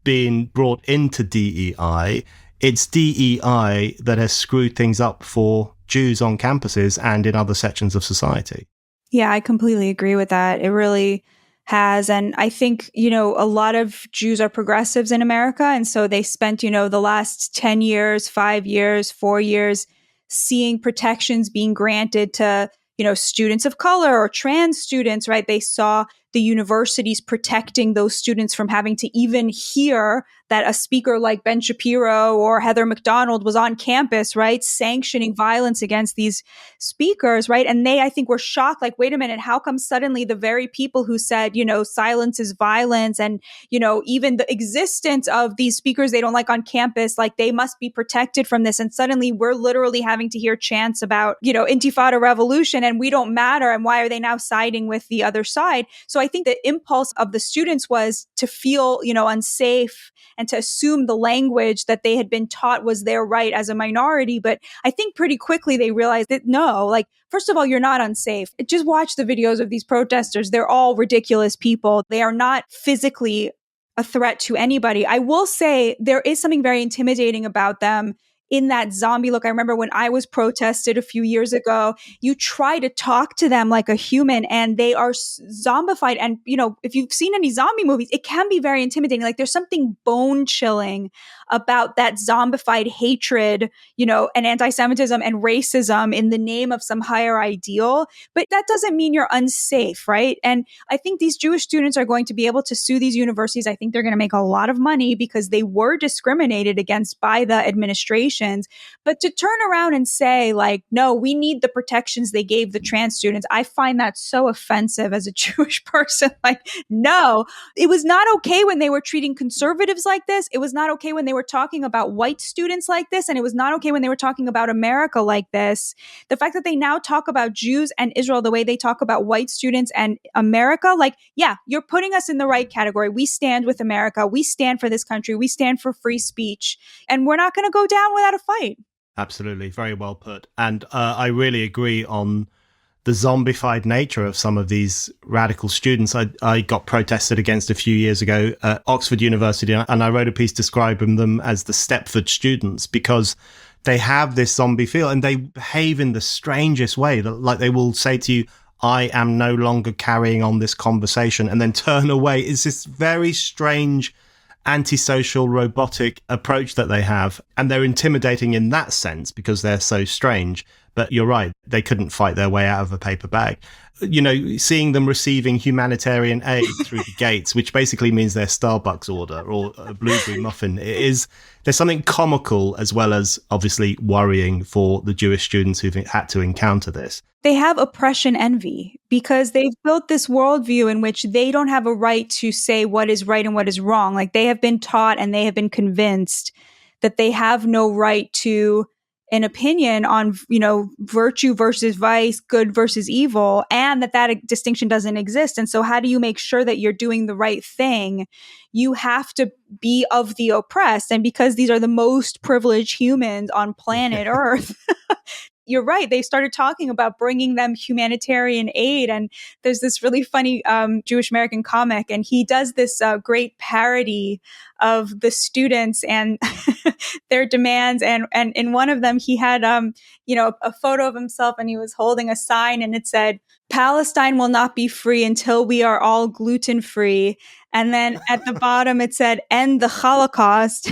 being brought into DEI, it's DEI that has screwed things up for Jews on campuses and in other sections of society. Yeah, I completely agree with that. It really has. And I think, a lot of Jews are progressives in America. And so they spent, the last 10 years, 5 years, 4 years seeing protections being granted to, students of color or trans students, right? They saw the universities protecting those students from having to even hear that a speaker like Ben Shapiro or Heather McDonald was on campus, right? Sanctioning violence against these speakers, right? And they, I think, were shocked, like, wait a minute, how come suddenly the very people who said, silence is violence, and, even the existence of these speakers they don't like on campus, like, they must be protected from this. And suddenly we're literally having to hear chants about, Intifada revolution, and we don't matter. And why are they now siding with the other side? So I think the impulse of the students was to feel, unsafe and to assume the language that they had been taught was their right as a minority. But I think pretty quickly they realized that no, like, first of all, you're not unsafe. Just watch the videos of these protesters. They're all ridiculous people. They are not physically a threat to anybody. I will say there is something very intimidating about them in that zombie look. I remember when I was protested a few years ago, you try to talk to them like a human and they are zombified. And, if you've seen any zombie movies, it can be very intimidating. Like, there's something bone chilling about that zombified hatred, and anti-Semitism and racism in the name of some higher ideal. But that doesn't mean you're unsafe, right? And I think these Jewish students are going to be able to sue these universities. I think they're going to make a lot of money because they were discriminated against by the administration. protections. But to turn around and say, like, no, we need the protections they gave the trans students, I find that so offensive as a Jewish person. Like, no, it was not okay when they were treating conservatives like this. It was not okay when they were talking about white students like this. And it was not okay when they were talking about America like this. The fact that they now talk about Jews and Israel the way they talk about white students and America, like, yeah, you're putting us in the right category. We stand with America. We stand for this country. We stand for free speech. And we're not going to go down without a fight. Absolutely. Very well put. And I really agree on the zombified nature of some of these radical students. I got protested against a few years ago at Oxford University, and I wrote a piece describing them as the Stepford students because they have this zombie feel and they behave in the strangest way. Like they will say to you, I am no longer carrying on this conversation, and then turn away. It's this very strange antisocial robotic approach that they have, and they're intimidating in that sense because they're so strange. But you're right, they couldn't fight their way out of a paper bag. You know, seeing them receiving humanitarian aid through the gates, which basically means their Starbucks order or a blueberry muffin, there's something comical as well as obviously worrying for the Jewish students who've had to encounter this. They have oppression envy because they've built this worldview in which they don't have a right to say what is right and what is wrong. Like they have been taught and they have been convinced that they have no right to an opinion on, you know, virtue versus vice, good versus evil, and that distinction doesn't exist. And so how do you make sure that you're doing the right thing? You have to be of the oppressed. And because these are the most privileged humans on planet Earth, you're right. They started talking about bringing them humanitarian aid. And there's this really funny Jewish American comic, and he does this great parody of the students and their demands. And in one of them, he had, a photo of himself, and he was holding a sign, and it said, Palestine will not be free until we are all gluten free. And then at the bottom, it said, end the Holocaust.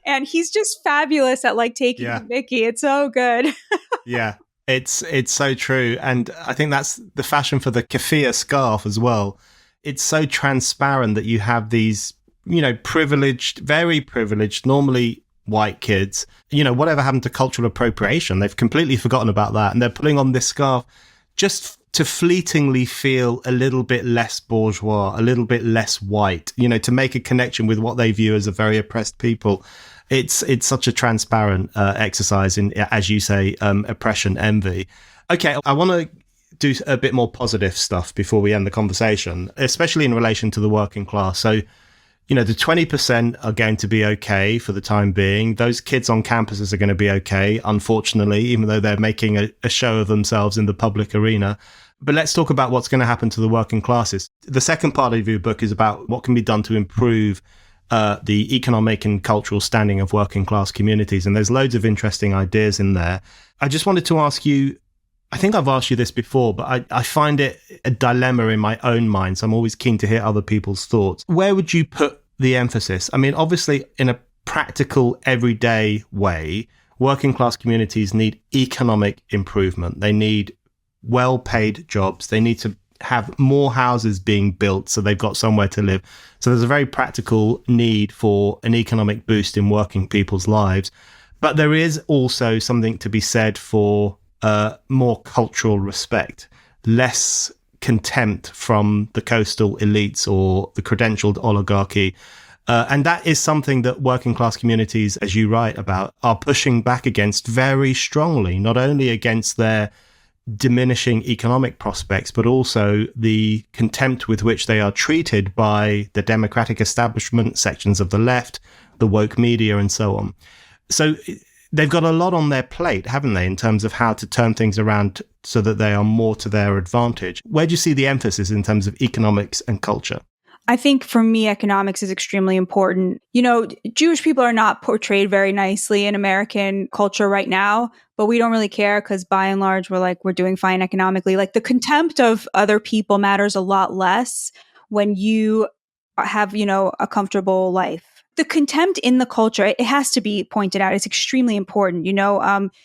And he's just fabulous at like taking the mickey. It's so good. Yeah, it's so true. And I think that's the fashion for the keffiyeh scarf as well. It's so transparent that you have these, privileged, very privileged, normally white kids, whatever happened to cultural appropriation? They've completely forgotten about that. And they're putting on this scarf just to fleetingly feel a little bit less bourgeois, a little bit less white, to make a connection with what they view as a very oppressed people. It's such a transparent exercise in, as you say, oppression, envy. Okay, I want to do a bit more positive stuff before we end the conversation, especially in relation to the working class. So, the 20% are going to be okay for the time being. Those kids on campuses are going to be okay, unfortunately, even though they're making a show of themselves in the public arena. But let's talk about what's going to happen to the working classes. The second part of your book is about what can be done to improve the economic and cultural standing of working class communities. And there's loads of interesting ideas in there. I just wanted to ask you, I think I've asked you this before, but I find it a dilemma in my own mind. So I'm always keen to hear other people's thoughts. Where would you put the emphasis? I mean, obviously, in a practical, everyday way, working class communities need economic improvement. They need well-paid jobs. They need to have more houses being built so they've got somewhere to live. So there's a very practical need for an economic boost in working people's lives. But there is also something to be said for more cultural respect, less contempt from the coastal elites or the credentialed oligarchy. And that is something that working class communities, as you write about, are pushing back against very strongly, not only against their diminishing economic prospects, but also the contempt with which they are treated by the democratic establishment, sections of the left, the woke media, and so on. So they've got a lot on their plate, haven't they, in terms of how to turn things around so that they are more to their advantage. Where do you see the emphasis in terms of economics and culture? I think for me, economics is extremely important. Jewish people are not portrayed very nicely in American culture right now, but we don't really care because by and large, we're doing fine economically. Like the contempt of other people matters a lot less when you have, a comfortable life. The contempt in the culture, it has to be pointed out. It's extremely important.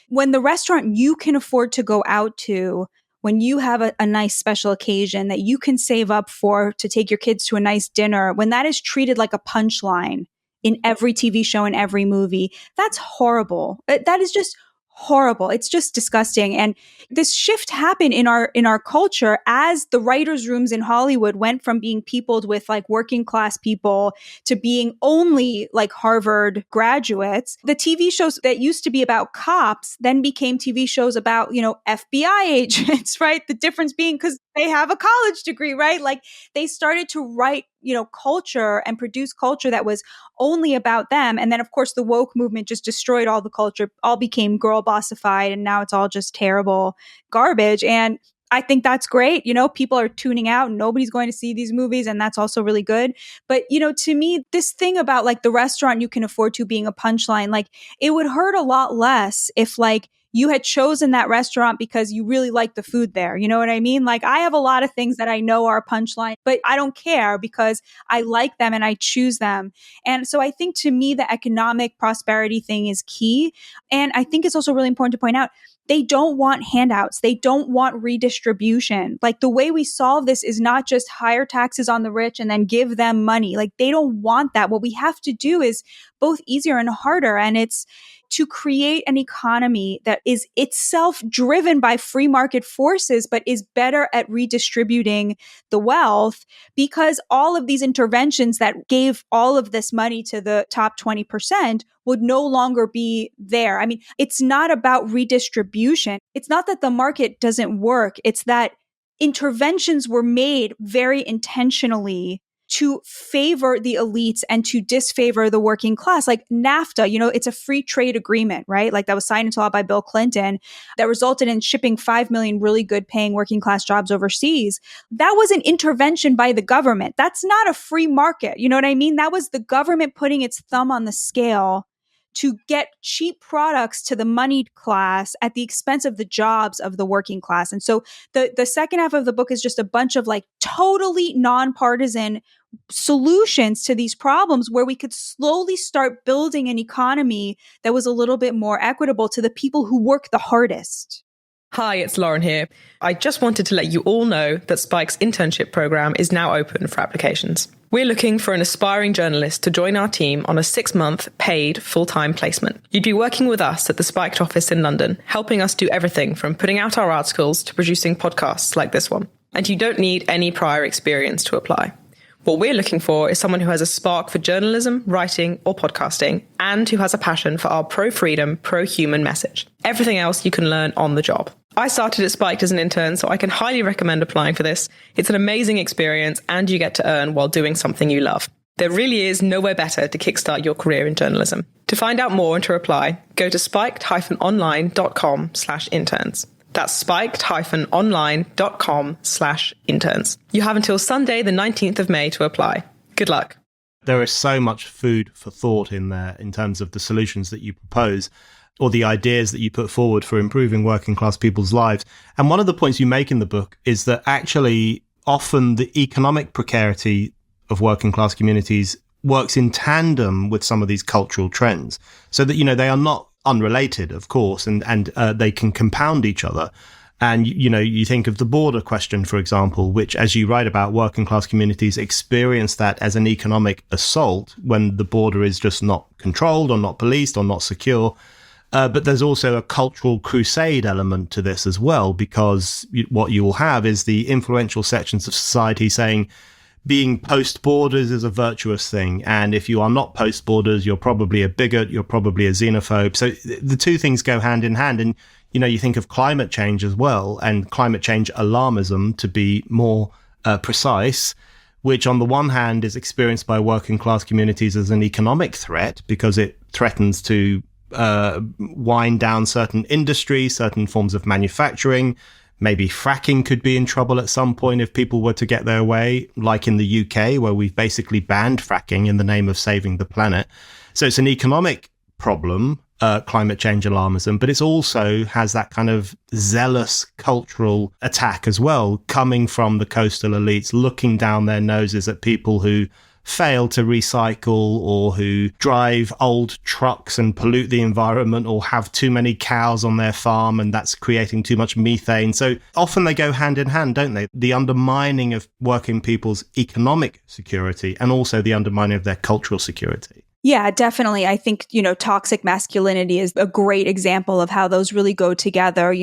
When the restaurant you can afford to go out to, when you have a nice special occasion that you can save up for to take your kids to a nice dinner, when that is treated like a punchline in every TV show and every movie. That's horrible. That is just horrible. It's just disgusting. And this shift happened in our culture as the writers' rooms in Hollywood went from being peopled with like working class people to being only like Harvard graduates. The TV shows that used to be about cops then became TV shows about, FBI agents, right? The difference being because they have a college degree, right? Like they started to write, culture and produce culture that was only about them. And then, of course, the woke movement just destroyed all the culture, all became girl bossified, and now it's all just terrible garbage. And I think that's great. People are tuning out and nobody's going to see these movies, and that's also really good. But, to me, this thing about like the restaurant you can afford to being a punchline, like it would hurt a lot less if like you had chosen that restaurant because you really like the food there. You know what I mean? Like I have a lot of things that I know are a punchline, but I don't care because I like them and I choose them. And so I think to me, the economic prosperity thing is key. And I think it's also really important to point out, they don't want handouts. They don't want redistribution. Like the way we solve this is not just higher taxes on the rich and then give them money. Like they don't want that. What we have to do is both easier and harder. And it's to create an economy that is itself driven by free market forces, but is better at redistributing the wealth, because all of these interventions that gave all of this money to the top 20% would no longer be there. I mean, it's not about redistribution. It's not that the market doesn't work. It's that interventions were made very intentionally to favor the elites and to disfavor the working class. Like NAFTA, it's a free trade agreement, right? Like that was signed into law by Bill Clinton that resulted in shipping 5 million really good paying working class jobs overseas. That was an intervention by the government. That's not a free market. You know what I mean? That was the government putting its thumb on the scale to get cheap products to the moneyed class at the expense of the jobs of the working class. And so the second half of the book is just a bunch of like totally nonpartisan solutions to these problems where we could slowly start building an economy that was a little bit more equitable to the people who work the hardest. Hi, it's Lauren here. I just wanted to let you all know that Spike's internship program is now open for applications. We're looking for an aspiring journalist to join our team on a 6-month paid full-time placement. You'd be working with us at the Spiked office in London, helping us do everything from putting out our articles to producing podcasts like this one. And you don't need any prior experience to apply. What we're looking for is someone who has a spark for journalism, writing, or podcasting, and who has a passion for our pro-freedom, pro-human message. Everything else you can learn on the job. I started at Spiked as an intern, so I can highly recommend applying for this. It's an amazing experience, and you get to earn while doing something you love. There really is nowhere better to kickstart your career in journalism. To find out more and to apply, go to spiked-online.com/interns. That's spiked-online.com/interns. You have until Sunday, the 19th of May to apply. Good luck. There is so much food for thought in there in terms of the solutions that you propose or the ideas that you put forward for improving working class people's lives. And one of the points you make in the book is that actually often the economic precarity of working class communities works in tandem with some of these cultural trends, so that, they are not unrelated, of course, and they can compound each other. And, you think of the border question, for example, which, as you write about, working class communities experience that as an economic assault when the border is just not controlled or not policed or not secure. But there's also a cultural crusade element to this as well, because what you will have is the influential sections of society saying being post-borders is a virtuous thing. And if you are not post-borders, you're probably a bigot, you're probably a xenophobe. So the two things go hand in hand. And, you think of climate change as well, and climate change alarmism, to be more precise, which on the one hand is experienced by working class communities as an economic threat because it threatens to wind down certain industries, certain forms of manufacturing. Maybe fracking could be in trouble at some point if people were to get their way, like in the UK, where we've basically banned fracking in the name of saving the planet. So it's an economic problem, climate change alarmism, but it also has that kind of zealous cultural attack as well, coming from the coastal elites, looking down their noses at people who fail to recycle or who drive old trucks and pollute the environment or have too many cows on their farm and that's creating too much methane. So often they go hand in hand, don't they? The undermining of working people's economic security and also the undermining of their cultural security. Yeah, definitely. I think, toxic masculinity is a great example of how those really go together,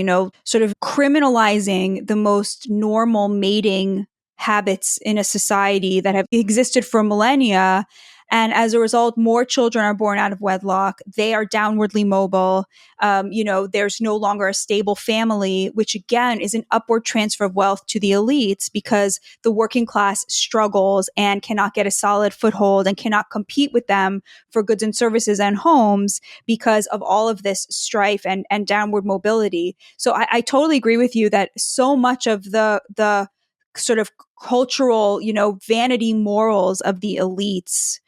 sort of criminalizing the most normal mating habits in a society that have existed for millennia. And as a result, more children are born out of wedlock. They are downwardly mobile. There's no longer a stable family, which again is an upward transfer of wealth to the elites because the working class struggles and cannot get a solid foothold and cannot compete with them for goods and services and homes because of all of this strife and downward mobility. So I totally agree with you that so much of the sort of cultural, vanity morals of the elites,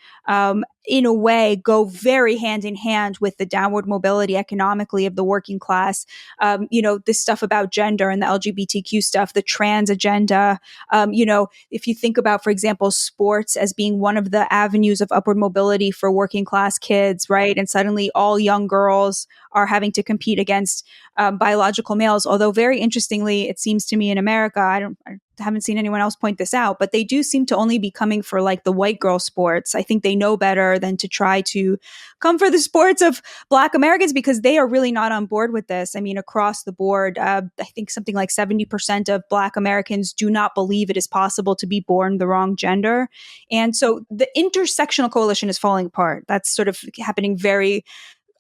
in a way, go very hand in hand with the downward mobility economically of the working class. This stuff about gender and the LGBTQ stuff, the trans agenda. If you think about, for example, sports as being one of the avenues of upward mobility for working class kids, right? And suddenly all young girls are having to compete against biological males. Although very interestingly, it seems to me in America, I haven't seen anyone else point this out, but they do seem to only be coming for like the white girl sports. I think they know better than to try to come for the sports of Black Americans because they are really not on board with this. I mean, across the board, I think something like 70% of Black Americans do not believe it is possible to be born the wrong gender. And so the intersectional coalition is falling apart. That's sort of happening very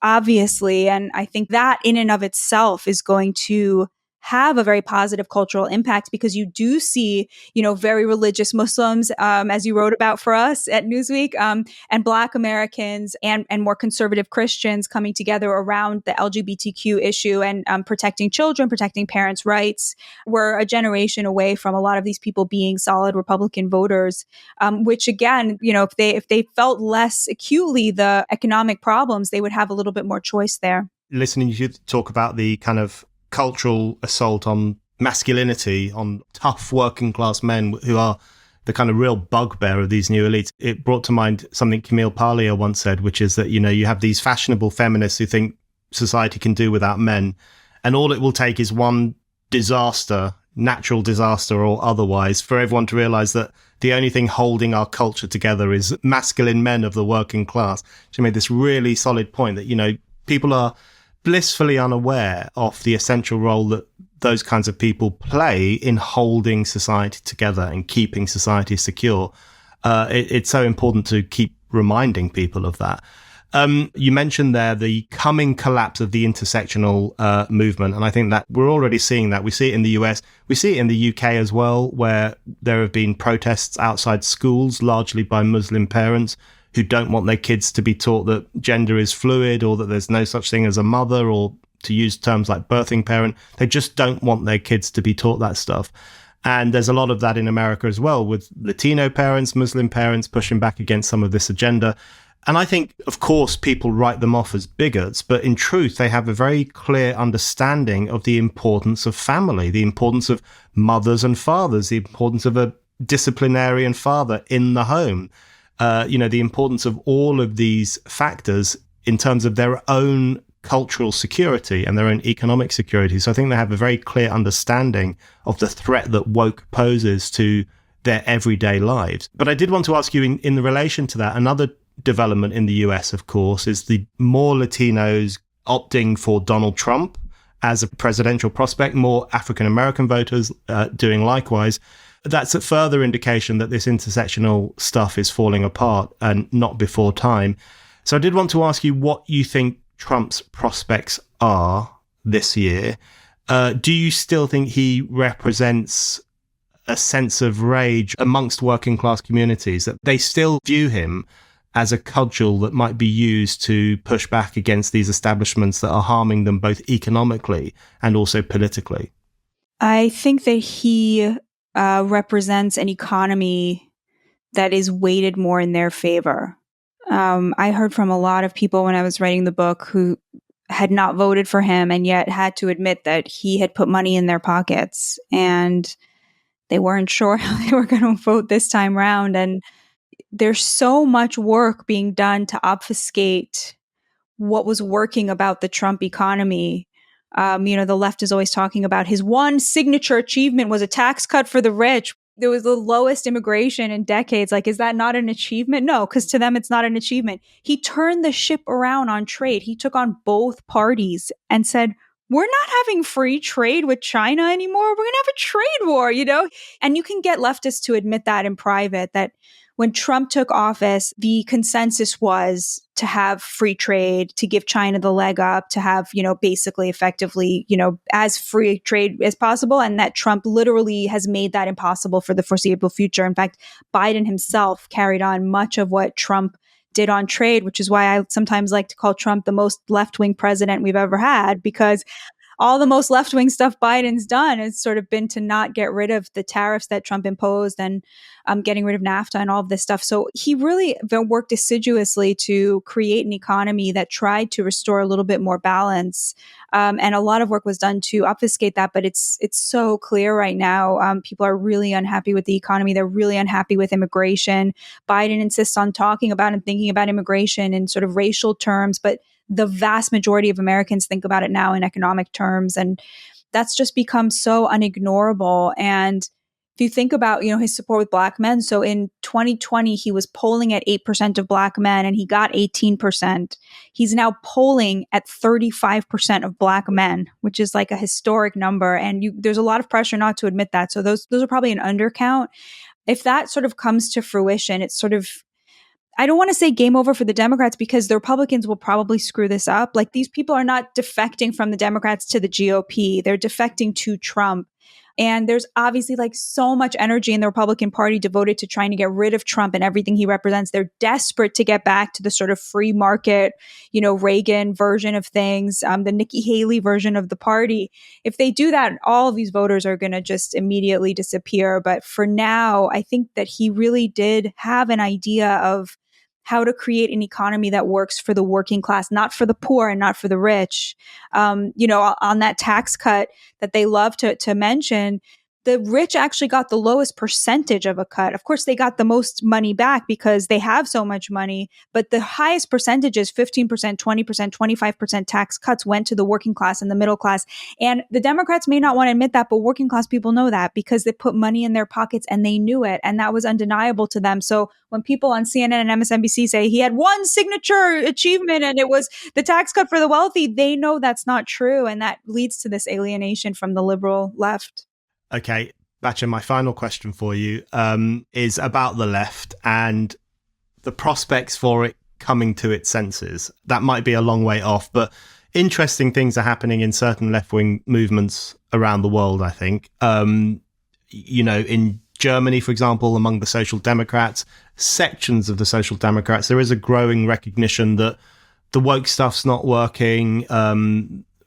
obviously. And I think that in and of itself is going to have a very positive cultural impact because you do see, very religious Muslims, as you wrote about for us at Newsweek, and Black Americans and more conservative Christians coming together around the LGBTQ issue and protecting children, protecting parents' rights. We're a generation away from a lot of these people being solid Republican voters, which again, if they felt less acutely the economic problems, they would have a little bit more choice there. Listening to you talk about the kind of cultural assault on masculinity, on tough working class men who are the kind of real bugbear of these new elites. It brought to mind something Camille Paglia once said, which is that, you have these fashionable feminists who think society can do without men. And all it will take is one disaster, natural disaster or otherwise, for everyone to realize that the only thing holding our culture together is masculine men of the working class. She made this really solid point that, people are blissfully unaware of the essential role that those kinds of people play in holding society together and keeping society secure. It's so important to keep reminding people of that. You mentioned there the coming collapse of the intersectional movement, and I think that we're already seeing that. We see it in the US, we see it in the UK as well, where there have been protests outside schools, largely by Muslim parents who don't want their kids to be taught that gender is fluid or that there's no such thing as a mother, or to use terms like birthing parent. They just don't want their kids to be taught that stuff. And there's a lot of that in America as well, with Latino parents, Muslim parents pushing back against some of this agenda. And I think, of course, people write them off as bigots, but in truth, they have a very clear understanding of the importance of family, the importance of mothers and fathers, the importance of a disciplinarian father in the home. The importance of all of these factors in terms of their own cultural security and their own economic security. So I think they have a very clear understanding of the threat that woke poses to their everyday lives. But I did want to ask you in relation to that, another development in the US, of course, is the more Latinos opting for Donald Trump as a presidential prospect, more African-American voters doing likewise. That's a further indication that this intersectional stuff is falling apart and not before time. So I did want to ask you what you think Trump's prospects are this year. Do you still think he represents a sense of rage amongst working class communities, that they still view him as a cudgel that might be used to push back against these establishments that are harming them both economically and also politically? I think that he represents an economy that is weighted more in their favor. I heard from a lot of people when I was writing the book who had not voted for him and yet had to admit that he had put money in their pockets and they weren't sure how they were going to vote this time around. And there's so much work being done to obfuscate what was working about the Trump economy. The left is always talking about his one signature achievement was a tax cut for the rich. there was the lowest immigration in decades. Like, is that not an achievement? No, because to them, it's not an achievement. He turned the ship around on trade. He took on both parties and said, we're not having free trade with China anymore. We're going to have a trade war, And you can get leftists to admit that in private, that when Trump took office, the consensus was to have free trade, to give China the leg up, to have, basically effectively, as free trade as possible. And that Trump literally has made that impossible for the foreseeable future. In fact, Biden himself carried on much of what Trump did on trade, which is why I sometimes like to call Trump the most left-wing president we've ever had, because all the most left-wing stuff Biden's done has sort of been to not get rid of the tariffs that Trump imposed and getting rid of NAFTA and all of this stuff. So he really worked assiduously to create an economy that tried to restore a little bit more balance. And a lot of work was done to obfuscate that, but it's so clear right now. People are really unhappy with the economy. They're really unhappy with immigration. Biden insists on talking about and thinking about immigration in sort of racial terms, but the vast majority of Americans think about it now in economic terms. And that's just become so unignorable. And if you think about, his support with Black men, so in 2020, he was polling at 8% of Black men and he got 18%. He's now polling at 35% of Black men, which is like a historic number. And there's a lot of pressure not to admit that. So those are probably an undercount. If that sort of comes to fruition, it's sort of, I don't want to say game over for the Democrats because the Republicans will probably screw this up. Like, these people are not defecting from the Democrats to the GOP. They're defecting to Trump. And there's obviously like so much energy in the Republican Party devoted to trying to get rid of Trump and everything he represents. They're desperate to get back to the sort of free market, Reagan version of things, the Nikki Haley version of the party. If they do that, all of these voters are going to just immediately disappear. But for now, I think that he really did have an idea of how to create an economy that works for the working class, not for the poor and not for the rich. On that tax cut that they love to mention, the rich actually got the lowest percentage of a cut. Of course, they got the most money back because they have so much money, but the highest percentages, 15%, 20%, 25% tax cuts went to the working class and the middle class. And the Democrats may not want to admit that, but working class people know that because they put money in their pockets and they knew it. And that was undeniable to them. So when people on CNN and MSNBC say he had one signature achievement and it was the tax cut for the wealthy, they know that's not true. And that leads to this alienation from the liberal left. Okay, Batya, my final question for you is about the left and the prospects for it coming to its senses. That might be a long way off, but interesting things are happening in certain left-wing movements around the world, I think. In Germany, for example, among the Social Democrats, sections of the Social Democrats, there is a growing recognition that the woke stuff's not working.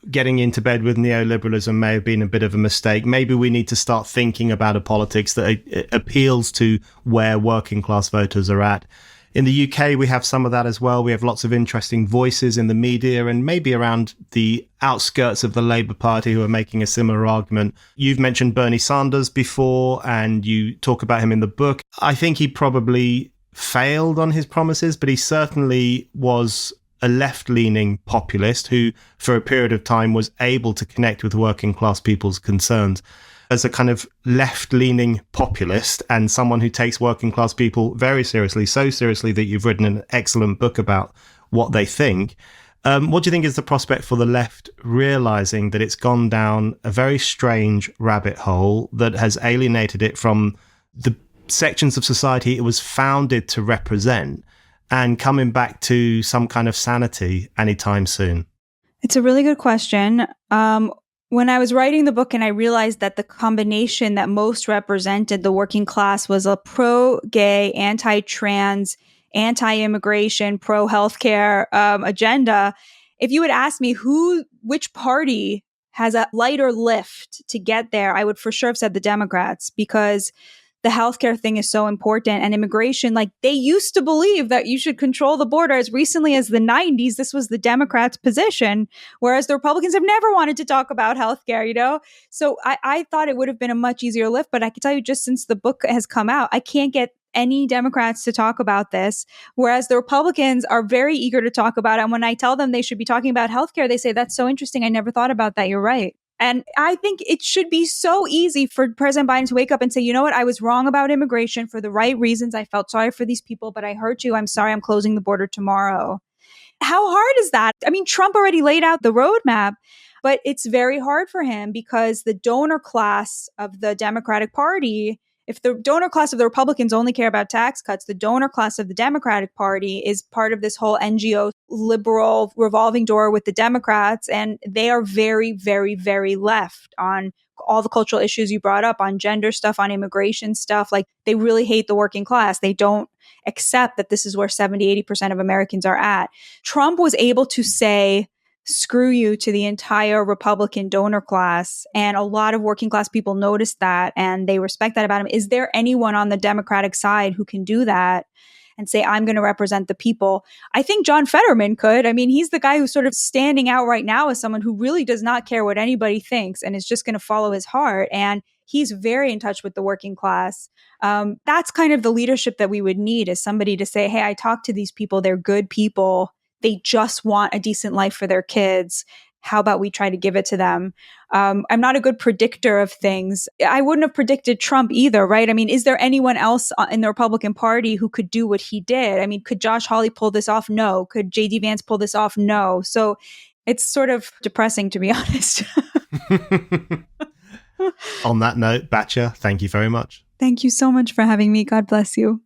Getting into bed with neoliberalism may have been a bit of a mistake. Maybe we need to start thinking about a politics that appeals to where working class voters are at. In the UK, we have some of that as well. We have lots of interesting voices in the media and maybe around the outskirts of the Labour Party who are making a similar argument. You've mentioned Bernie Sanders before, and you talk about him in the book. I think he probably failed on his promises, but he certainly was a left-leaning populist who, for a period of time, was able to connect with working class people's concerns. As a kind of left-leaning populist and someone who takes working class people very seriously, so seriously that you've written an excellent book about what they think, what do you think is the prospect for the left realizing that it's gone down a very strange rabbit hole that has alienated it from the sections of society it was founded to represent, and coming back to some kind of sanity anytime soon? It's a really good question. When I was writing the book and I realized that the combination that most represented the working class was a pro-gay, anti-trans, anti-immigration, pro-healthcare agenda, if you had asked me which party has a lighter lift to get there, I would for sure have said the Democrats, because the healthcare thing is so important, and immigration, like, they used to believe that you should control the border. As recently as the 90s, this was the Democrats' position, whereas the Republicans have never wanted to talk about healthcare, So I thought it would have been a much easier lift, but I can tell you, just since the book has come out, I can't get any Democrats to talk about this, whereas the Republicans are very eager to talk about it. And when I tell them they should be talking about healthcare, they say, that's so interesting. I never thought about that. You're right. And I think it should be so easy for President Biden to wake up and say, you know what, I was wrong about immigration for the right reasons. I felt sorry for these people, but I hurt you. I'm sorry, I'm closing the border tomorrow. How hard is that? I mean, Trump already laid out the roadmap, but it's very hard for him because the donor class of the Democratic Party, if the donor class of the Republicans only care about tax cuts, the donor class of the Democratic Party is part of this whole NGO liberal revolving door with the Democrats. And they are very, very, very left on all the cultural issues you brought up, on gender stuff, on immigration stuff. Like, they really hate the working class. They don't accept that this is where 70, 80% of Americans are at. Trump was able to say, screw you to the entire Republican donor class. And a lot of working class people noticed that and they respect that about him. Is there anyone on the Democratic side who can do that and say, I'm going to represent the people? I think John Fetterman could. I mean, he's the guy who's sort of standing out right now as someone who really does not care what anybody thinks and is just going to follow his heart. And he's very in touch with the working class. That's kind of the leadership that we would need, is somebody to say, hey, I talked to these people. They're good people. They just want a decent life for their kids. How about we try to give it to them? I'm not a good predictor of things. I wouldn't have predicted Trump either, right? I mean, is there anyone else in the Republican Party who could do what he did? I mean, could Josh Hawley pull this off? No. Could J.D. Vance pull this off? No. So it's sort of depressing, to be honest. On that note, Batya, thank you very much. Thank you so much for having me. God bless you.